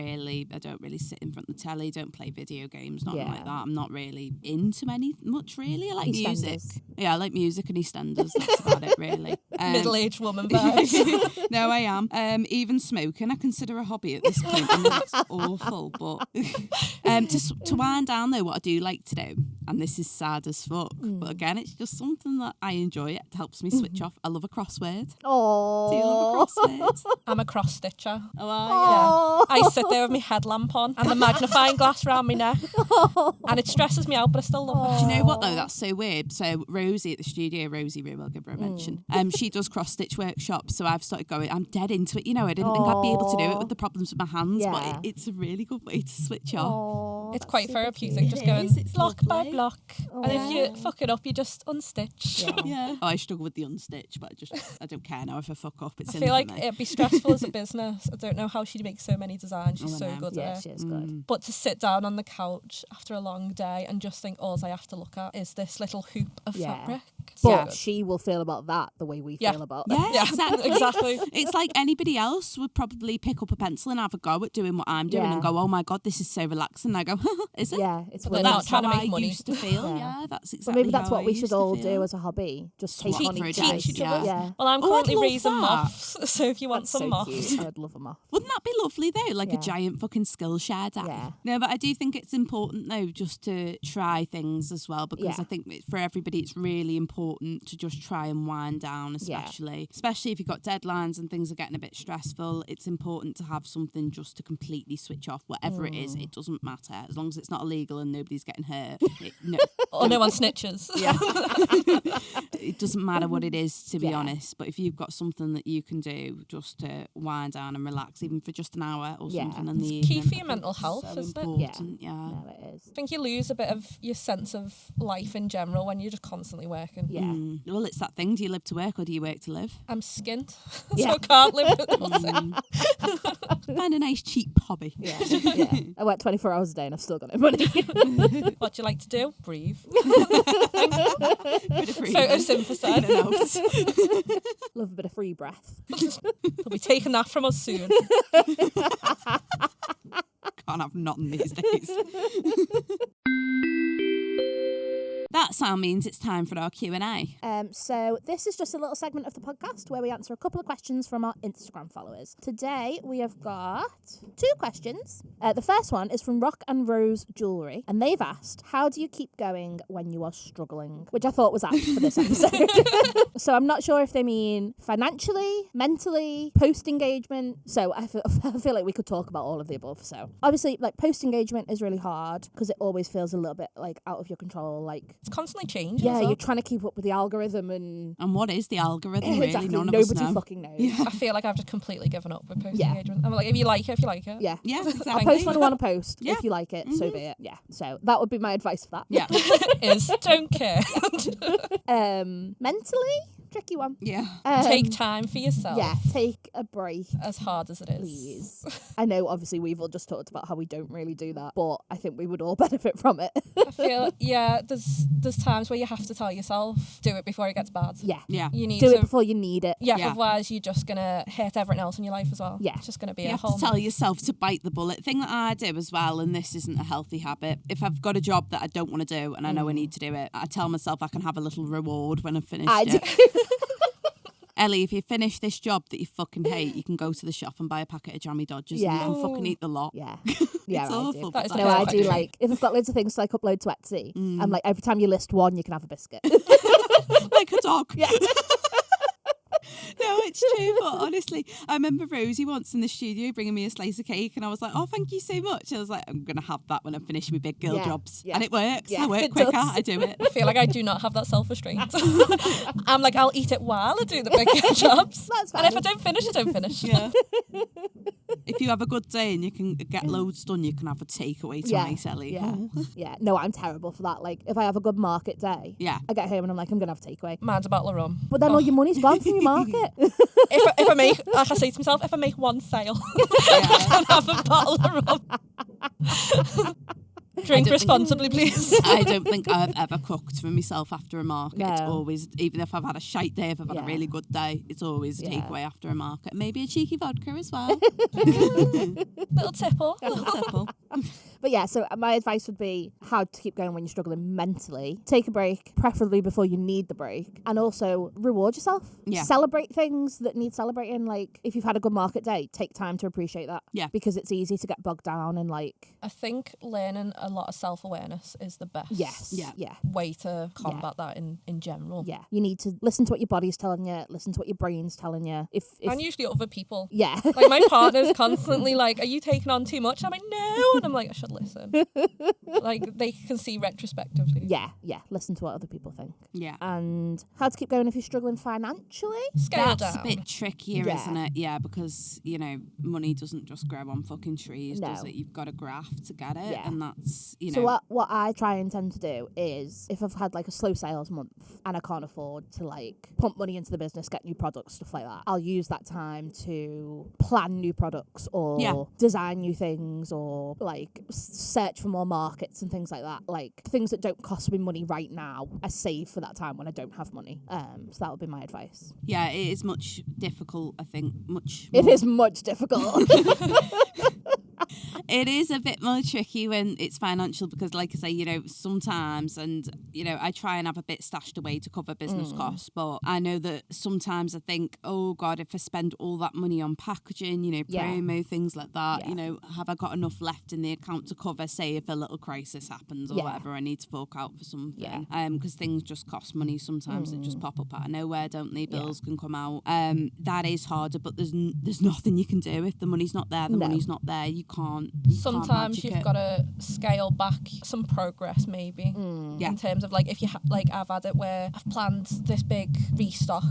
really sit in front of the telly, don't play video games, nothing like that. I'm not really into much, really. I like music. Yeah, I like music and EastEnders. That's about it, really. Middle-aged woman vibes. No, I am. Even smoking, I consider a hobby at this point. I know it's awful, but to wind down though, what I do like to do, and this is sad as fuck, but again, it's just something that I enjoy. It helps me switch off. I love a crossword. Oh, Do you love a crossword? I'm a cross-stitcher. Oh, are Yeah. I sit there with my headlamp on and the magnifying glass round my neck. And it stresses me out, but I still love it. Do you know what though? That's so weird. So Rosie at the studio, Rosie Roo, I'll give her a mention. She does cross stitch workshops. So I've started going. I'm dead into it. You know, I didn't think I'd be able to do it with the problems with my hands, but it's a really good way to switch off. It's quite therapeutic, just It going is, it's block by lovely. block. And if you fuck it up, you just unstitch. Yeah. Oh, I struggle with the unstitch, but I don't care now if I fuck up. It's I in feel for like me. it'd be stressful as a business. I don't know how she makes so many designs. She's I so know. good Yeah, at she it. is good. But to sit down on the couch after a long day and just think all I have to look at is this little hoop of fabric. But she will feel about that the way we feel about it. Yeah, exactly. Exactly. It's like anybody else would probably pick up a pencil and have a go at doing what I'm doing and go, oh my God, this is so relaxing. And I go, is it? Yeah, it's But weird. they're not That's trying how to make I money. used to feel. Yeah. That's exactly But maybe that's how what I we used should to all feel. do as a hobby. Just take Swap on for a each day. Teach each other. Yeah. Well, I'm Oh, I'd currently love raising that. moths, so if you want That's some so moths. cute. I would love a moth. Wouldn't that be lovely though? Like a Yeah. giant fucking Skillshare day. Yeah. No, but I do think it's important though just to try things as well, because Yeah. I think for everybody it's really important to just try and wind down, especially if you've got deadlines and things are getting a bit stressful. It's important to have something just to completely switch off whatever it is. It doesn't matter as long as it's not illegal and nobody's getting hurt. Or no one snitches. Yeah. It doesn't matter what it is, to be honest, but if you've got something that you can do just to wind down and relax, even for just an hour or something in the evening. Key for your mental health, so isn't it? important, yeah. No, it is. I think you lose a bit of your sense of life in general when you're just constantly working. Yeah. Well, it's that thing. Do you live to work or do you work to live? I'm skint, Yeah. so I can't live without it. Find a nice cheap hobby. Yeah. Yeah. I work 24 hours a day and I've still got no money. What do you like to do? Breathe. Bit of freedom. Photosynthesize. In and out. Love a bit of free breath. They'll be taking that from us soon. Can't have nothing these days. That sound means it's time for our Q&A. So this is just a little segment of the podcast where we answer a couple of questions from our Instagram followers. Today we have got 2 questions. The first one is from Rock and Rose Jewellery, and they've asked, how do you keep going when you are struggling? Which I thought was apt for this episode. So I'm not sure if they mean financially, mentally, post-engagement. So I feel like we could talk about all of the above. So obviously, like, post-engagement is really hard because it always feels a little bit like out of your control. Like, It's constantly changing. yeah, as well. you're trying to keep up with the algorithm and what is the algorithm, really? exactly. None of us Nobody know. fucking knows. Yeah. I feel like I've just completely given up with post engagement. I'm like, if you like it, Yeah. Yeah, I exactly. post when I want to post. Yeah. If you like it, so be it. Yeah. So that would be my advice for that. Yeah. is don't care. Mentally, tricky one. Yeah. Take time for yourself. Yeah, take a break, As hard as it is. please. I know, obviously, we've all just talked about how we don't really do that, but I think we would all benefit from it. I feel, there's times where you have to tell yourself, do it before it gets bad. Yeah. Yeah. You need Do to it before you need it. Yeah, Yeah. otherwise you're just going to hurt everything else in your life as well. Yeah. It's just going to be You a have whole... to tell yourself to bite the bullet. Thing that I do as well, and this isn't a healthy habit, if I've got a job that I don't want to do and I know I need to do it, I tell myself I can have a little reward when I've finished I it. do. Ellie, if you finish this job that you fucking hate, you can go to the shop and buy a packet of jammy Dodgers Yeah. and you can fucking eat the lot. Yeah. Yeah, It's I awful. do. That is but the No, I perfect do, treat. like, if I've got loads of things to, like, upload to Etsy, I'm like, every time you list one, you can have a biscuit. like a dog. Yeah. No, it's true. But honestly, I remember Rosie once in the studio bringing me a slice of cake and I was like, oh, thank you so much. I was like, I'm going to have that when I finish my big girl Yeah, jobs. yeah. And it works. Yeah, I work it quicker. does. I do it. I feel like I do not have that self-restraint. I'm like, I'll eat it while I do the big jobs. That's And if fine. I don't finish, I don't finish. Yeah. If you have a good day and you can get loads done, you can have a takeaway tonight, Ellie. Yeah. Oh. Yeah. No, I'm terrible for that. Like, if I have a good market day, Yeah. I get home and I'm like, I'm going to have a takeaway. Mine's a bottle of rum. But then all your money's gone from your market. If I make, like I say to myself, if I make one sale, I can have a bottle of rum. Drink responsibly, please. I don't think I've ever cooked for myself after a market. It's No. always, even if I've had a shite day, if I've had a Yeah. really good day, it's always a Yeah. takeaway after a market. Maybe a cheeky vodka as well. Little tipple. Simple. But yeah, so my advice would be how to keep going when you're struggling mentally. Take a break, preferably before you need the break. And also reward yourself. Yeah. Celebrate things that need celebrating. Like, if you've had a good market day, take time to appreciate that. Yeah. Because it's easy to get bogged down and like, I think learning a lot of self-awareness is the best yes. Yeah. Yeah. way to combat that in general. Yeah. You need to listen to what your body's telling you, listen to what your brain's telling you. If And usually other people. yeah. Like my partner's constantly like, are you taking on too much? I'm like, no. And I'm like, I should listen. Like they can see retrospectively. Yeah. Listen to what other people think. Yeah. And how to keep going if you're struggling financially. Scale That's down. a bit trickier, Yeah. isn't it? Yeah, because, you know, money doesn't just grow on fucking trees, does No. it? You've got to graft to get it. Yeah. And that's, you know. So what I try and tend to do is if I've had like a slow sales month and I can't afford to like pump money into the business, get new products, stuff like that, I'll use that time to plan new products or Yeah. design new things or or like search for more markets and things like that. Like things that don't cost me money right now, I save for that time when I don't have money. So that would be my advice. Yeah, it is much difficult, I think. It is much difficult. It is a bit more tricky when it's financial because, like I say, you know, sometimes, and, you know, I try and have a bit stashed away to cover business costs, but I know that sometimes I think, oh, God, if I spend all that money on packaging, you know, promo, things like that, you know, have I got enough left in the account to cover, say, if a little crisis happens or whatever, I need to fork out for something. Because things just cost money sometimes. They just pop up out of nowhere, don't they? Bills can come out. That is harder, but there's nothing you can do. If the money's not there, the money's not there. You can't. Sometimes you've got to scale back some progress, maybe, in terms of like if you like I've had it where I've planned this big restock.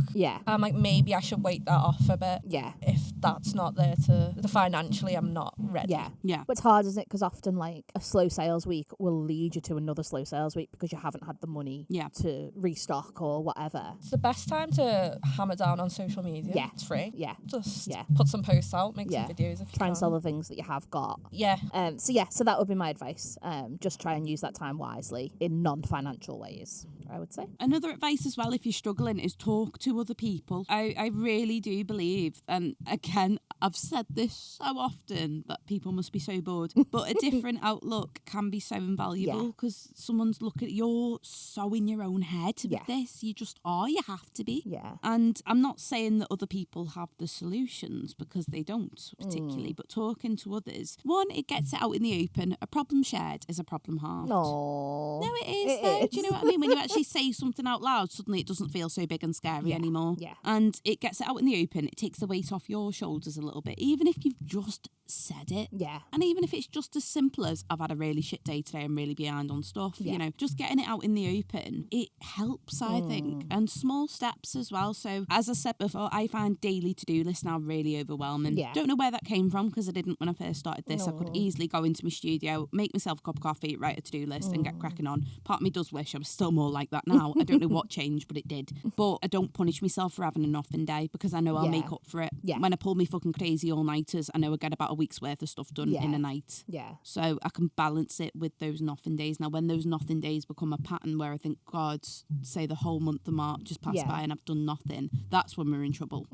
I'm like, maybe I should wait that off a bit. If that's not there the financially, I'm not ready. But it's hard, isn't it? Because often like a slow sales week will lead you to another slow sales week because you haven't had the money to restock or whatever. It's the best time to hammer down on social media. It's free. Just put some posts out, make some videos if you try can. and sell the things that you have got. So that would be my advice. Just try and use that time wisely in non-financial ways, I would say. Another advice as well, if you're struggling, is talk to other people. I really do believe, and again, I've said this so often that people must be so bored, but a different outlook can be so invaluable because someone's you're so in your own head with this. You just are. You have to be. And I'm not saying that other people have the solutions because they don't particularly, but talking to others, one, it gets it out in the open. A problem shared is a problem halved. No, it is though. Do you know what I mean? When you actually say something out loud, suddenly it doesn't feel so big and scary anymore. And it gets it out in the open. It takes the weight off your shoulders a little bit, even if you've just said it. And even if it's just as simple as I've had a really shit day today, I'm really behind on stuff, you know, just getting it out in the open, it helps, I think. And small steps as well. So as I said before, I find daily to-do lists now really overwhelming. Don't know where that came from because I didn't when I first started this. I could easily go into my studio, make myself a cup of coffee, write a to-do list and get cracking on. Part of me does wish I was still more like that now. I don't know what changed, but it did. But I don't punish myself for having a nothing day because I know I'll make up for it. When I pull me fucking crazy all-nighters, I know I get about a week's worth of stuff done in a night. So I can balance it with those nothing days. Now, when those nothing days become a pattern where I think, God, say the whole month of March just passed by and I've done nothing, that's when we're in trouble.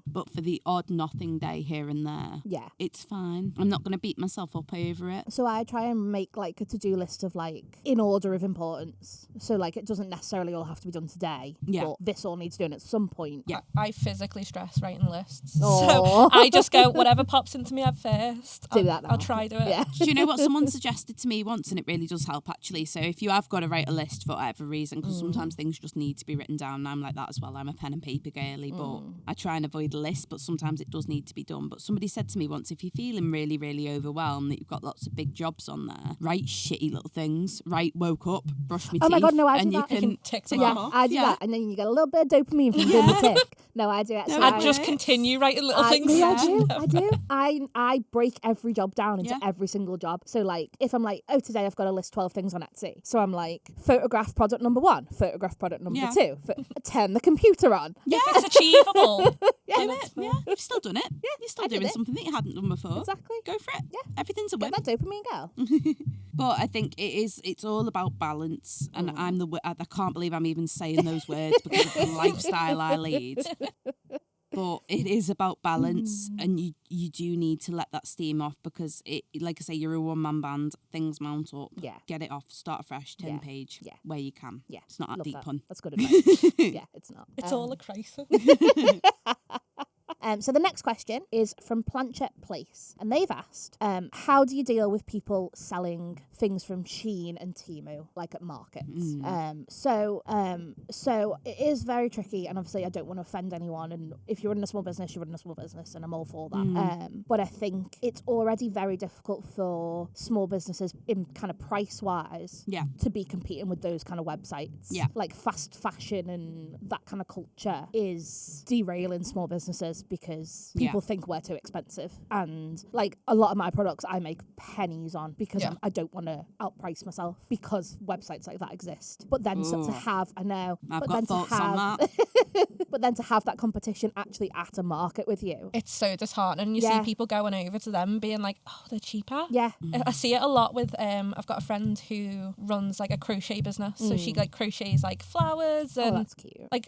But for the odd nothing day here and there, it's fine. I'm not going to beat myself up over it. So I try and make like a to-do list of like in order of importance. So like it doesn't necessarily all have to be done today, but this all needs doing at some point. I physically stress writing lists. Aww. So I just go, whatever pops into my head first. Do that now. I'll try do it. Do you know what someone suggested to me once, and it really does help actually? So if you have got to write a list for whatever reason, because sometimes things just need to be written down, and I'm like that as well. I'm a pen and paper girly, but I try and avoid a list, but sometimes it does need to be done. But somebody said to me once, if you're feeling really, really overwhelmed, that you've got lots of big jobs on there, write shitty little things. Woke up, brushed my teeth. Oh my God, no, I do and that. you can tick them off. I do that, and then you get a little bit of dopamine from doing the tick. No, I do it. No, I'd just continue writing little things. I do. I break every job down into every single job. So like, if I'm like, oh, today I've got to list 12 things on Etsy. So I'm like, photograph product number 1, photograph product number 2, turn the computer on. If it's achievable. do it. You've still done it. You're still doing something that you hadn't done before. Exactly. Go for it. Everything's a win. Get that dopamine, girl. But I think it's all about balance, and I can't believe I'm even saying those words because of the lifestyle I lead. But it is about balance, and you do need to let that steam off because it, like I say, you're a one-man band. Things mount up. Get it off. Start afresh. 10 page. Where you can. It's not that deep pun. That's good advice. It's not. It's all a crisis. So the next question is from Planchet Place, and they've asked, how do you deal with people selling things from Shein and Temu, like at markets? So it is very tricky, and obviously I don't want to offend anyone, and if you're running a small business, you're running a small business, and I'm all for that. But I think it's already very difficult for small businesses in kind of price-wise to be competing with those kind of websites. Like fast fashion and that kind of culture is derailing small businesses because people think we're too expensive. And like a lot of my products I make pennies on because I don't want to outprice myself, because websites like that exist. But then to have, I know, I've but got then thoughts to have, on that. but then to have that competition actually at a market with you. It's so disheartening. You see people going over to them being like, oh, they're cheaper. Yeah. I see it a lot with, I've got a friend who runs like a crochet business. So she like crochets like flowers and that's cute. like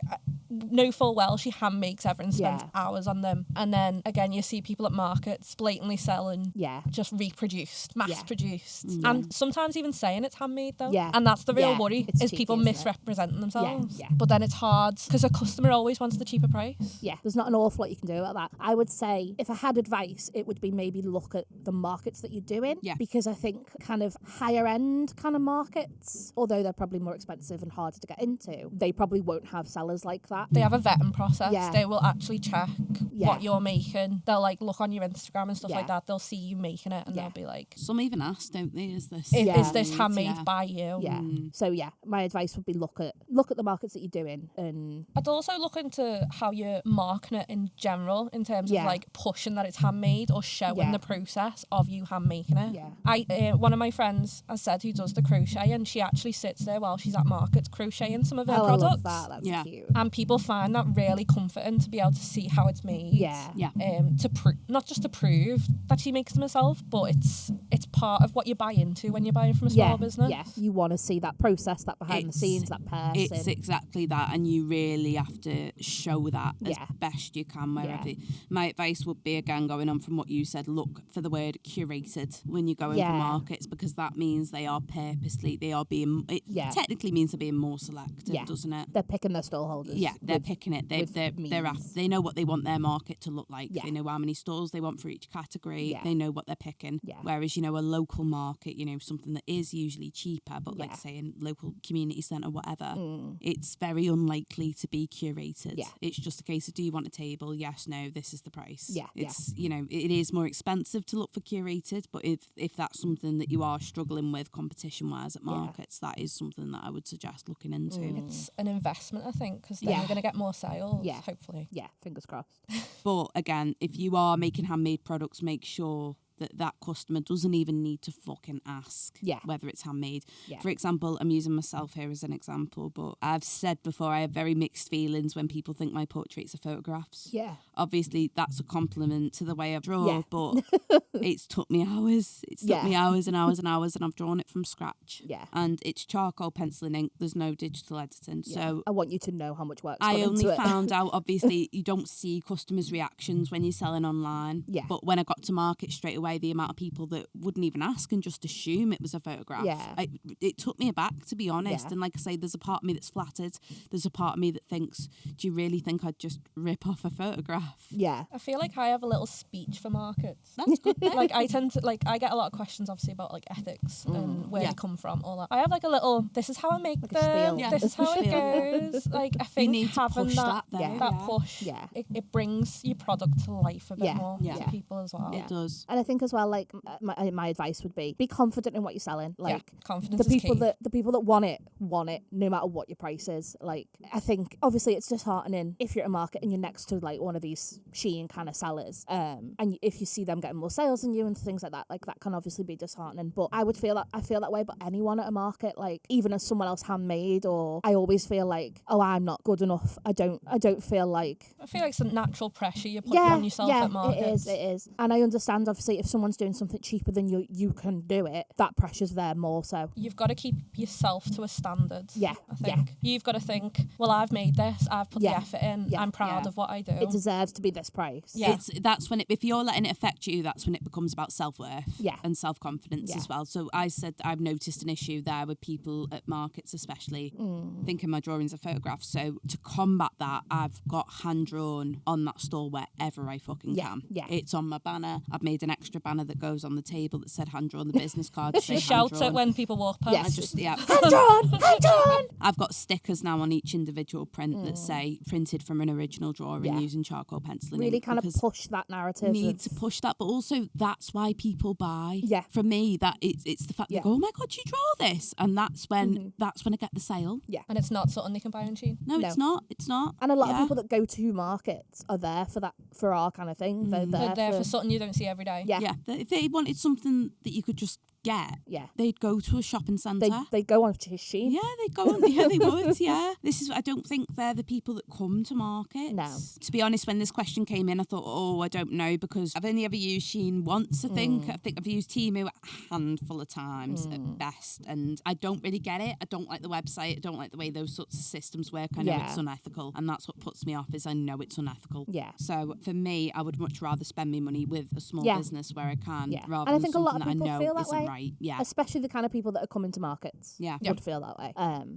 know full well she hand makes everything, spends hours on them. And then again, you see people at markets blatantly selling just reproduced, mass produced. And sometimes even saying it's handmade though. Yeah. And that's the real worry, It's is cheeky, people isn't it? misrepresenting themselves. Yeah. But then it's hard because a customer always wants the cheaper price. Yeah, there's not an awful lot you can do about that. I would say if I had advice, it would be maybe look at the markets that you're doing. Yeah. Because I think kind of higher end kind of markets, although they're probably more expensive and harder to get into, they probably won't have sellers like that. They have a vetting process. Yeah. They will actually check what you're making. They'll like look on your Instagram and stuff like that. They'll see you making it and they'll be like, Some even ask, don't they? Is this is this handmade by you? Yeah. So my advice would be look at the markets that you're doing, and I'd also look into how you're marketing it in general, in terms of like pushing that it's handmade or showing the process of you hand making it. Yeah. One of my friends has said, who does the crochet, and she actually sits there while she's at markets crocheting some of her products. I love that. That's cute. And people find that really comforting to be able to see how it's made. Yeah. To not just to prove that she makes them herself, but it's part of what you buy into when you're buying from a small business. Yeah. You want to see that process, that behind the scenes, that person. It's exactly that, and you really have to show that as best you can. My advice would be, again, going on from what you said, look for the word curated when you're going for markets, because that means they are technically means they're being more selective, doesn't it? They're picking their stall holders. Yeah, they're picking it. They know what they want their market to look like. Yeah. They know how many stalls they want for each category. Yeah. They know what they're picking. Yeah. Whereas, a local market, something that is usually cheaper, but like say in local community centre, whatever, it's very unlikely to be curated. Yeah. It's just a case of, do you want a table? Yes, no, this is the price. Yeah. It's, it is more expensive to look for curated, but if that's something that you are struggling with competition wise at markets, that is something that I would suggest looking into. It's an investment, I think, because then you're going to get more sales, hopefully. Yeah, fingers crossed. But again, if you are making handmade products, make sure that customer doesn't even need to fucking ask whether it's handmade. Yeah. For example, I'm using myself here as an example, but I've said before I have very mixed feelings when people think my portraits are photographs. Yeah. Obviously, that's a compliment to the way I draw, but it's took me hours. It's took me hours and hours and hours, and I've drawn it from scratch. Yeah. And it's charcoal, pencil and ink. There's no digital editing. Yeah. So I want you to know how much work's I gone only into it. found out, obviously, you don't see customers' reactions when you're selling online. Yeah. But when I got to market straight away, the amount of people that wouldn't even ask and just assume it was a photograph. Yeah. It took me aback, to be honest. Yeah. And like I say, there's a part of me that's flattered. There's a part of me that thinks, do you really think I'd just rip off a photograph? Yeah. I feel like I have a little speech for markets. That's good. Like I tend to, I get a lot of questions obviously about like ethics and where you come from, all that. I have like a little, this is how I make them, this is how it goes. Like I think having that push, it brings your product to life a bit more to people as well. It does. And I think as well, like my advice would be confident in what you're selling. Like confidence the people is key. the people that want it no matter what your price is. Like I think obviously it's disheartening if you're at a market and you're next to like one of these Shein kind of sellers, and if you see them getting more sales than you and things like that can obviously be disheartening. But I feel that way. But anyone at a market, like even as someone else handmade, or I always feel like, oh, I'm not good enough. I don't feel like. I feel like it's a natural pressure you put on yourself at markets. It is. And I understand obviously if someone's doing something cheaper than you can do it, that pressure's there more so. You've got to keep yourself to a standard. Yeah. I think. You've got to think, well, I've made this, I've put the effort in, I'm proud of what I do. It deserves to be this price. Yeah. That's when if you're letting it affect you, that's when it becomes about self-worth and self-confidence as well. So I said I've noticed an issue there with people at markets especially thinking my drawings are photographs. So to combat that, I've got hand drawn on that stall wherever I fucking can. Yeah. It's on my banner. I've made an extra embroidered banner that goes on the table that said hand drawn, the business card. To She say shouts hand-drawn. it when people walk past. Yes. I just, yeah. Hand drawn. I've got stickers now on each individual print that say printed from an original drawing Yeah. using charcoal penciling. Really ink, kind of because push that narrative. need to push that, but also that's why people buy. Yeah. For me, that it's the fact Yeah. they go, oh my god, you draw this, and that's when I get the sale. Yeah. And it's not something they can buy on Shein. No, it's not. It's not. And a lot of Yeah. people that go to markets are there for that, for our kind of thing. They're They're there for for something you don't see every day. Yeah. Yeah, if they wanted something that you could just get, Yeah. they'd go to a shopping centre. They go on to Shein. Yeah, they'd go on. Yeah, they would. Yeah, I don't think they're the people that come to markets. No. To be honest, when this question came in, I thought, oh, I don't know, because I've only ever used Shein once. I think I've used Temu a handful of times at best, and I don't really get it. I don't like the website. I don't like the way those sorts of systems work. I know Yeah. it's unethical, and that's what puts me off. Is I know it's unethical. Yeah. So for me, I would much rather spend my money with a small Yeah. business where I can, Yeah. rather And I than think a lot of something that I people know feel that isn't way. right. Yeah. Especially the kind of people that are coming to markets Yeah. would feel that way.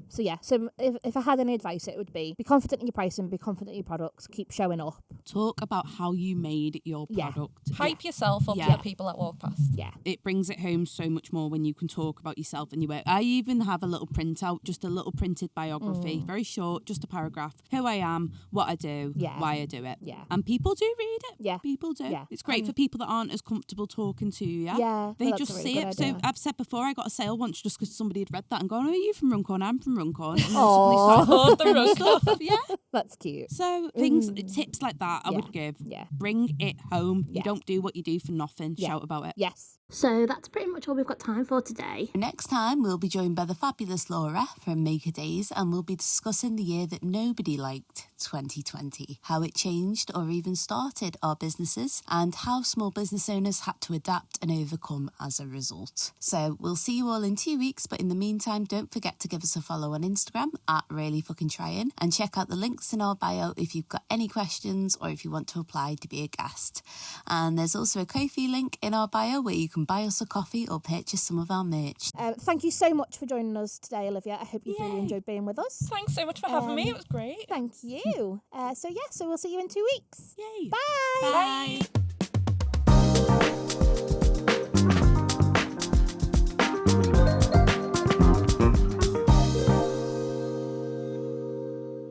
So if I had any advice, it would be confident in your pricing, be confident in your products, keep showing up. Talk about how you made your Yeah. product. Hype yourself up Yeah. to the people that walk past. Yeah. It brings it home so much more when you can talk about yourself and your work. I even have a little printout, just a little printed biography, very short, just a paragraph. Who I am, what I do, Yeah. why I do it. Yeah. And people do read it. Yeah. People do. Yeah. It's great for people that aren't as comfortable talking to you. Yeah, They well, that's just a really see good it. So idea. I've said before, I got a sale once just because somebody had read that and gone, oh, are you from Runcorn? I'm from Runcorn. And then suddenly Aw. started The roast stuff. Yeah. That's cute. So tips like that I Yeah. would give. Yeah. Bring it home. Yeah. You don't do what you do for nothing. Yeah. Shout about it. Yes. So that's pretty much all we've got time for today. Next time, we'll be joined by the fabulous Laura from Maker Days, and we'll be discussing the year that nobody liked, 2020, how it changed or even started our businesses, and how small business owners had to adapt and overcome as a result. So we'll see you all in 2 weeks, but in the meantime, don't forget to give us a follow on Instagram at reallyfuckingtryin', and check out the links in our bio if you've got any questions or if you want to apply to be a guest. And there's also a Ko-fi link in our bio where you can buy us a coffee or purchase some of our merch. Thank you so much for joining us today, Olivia. I hope you've really enjoyed being with us. Thanks so much for having me. It was great. Thank you. So we'll see you in 2 weeks. Yay. Bye. Bye.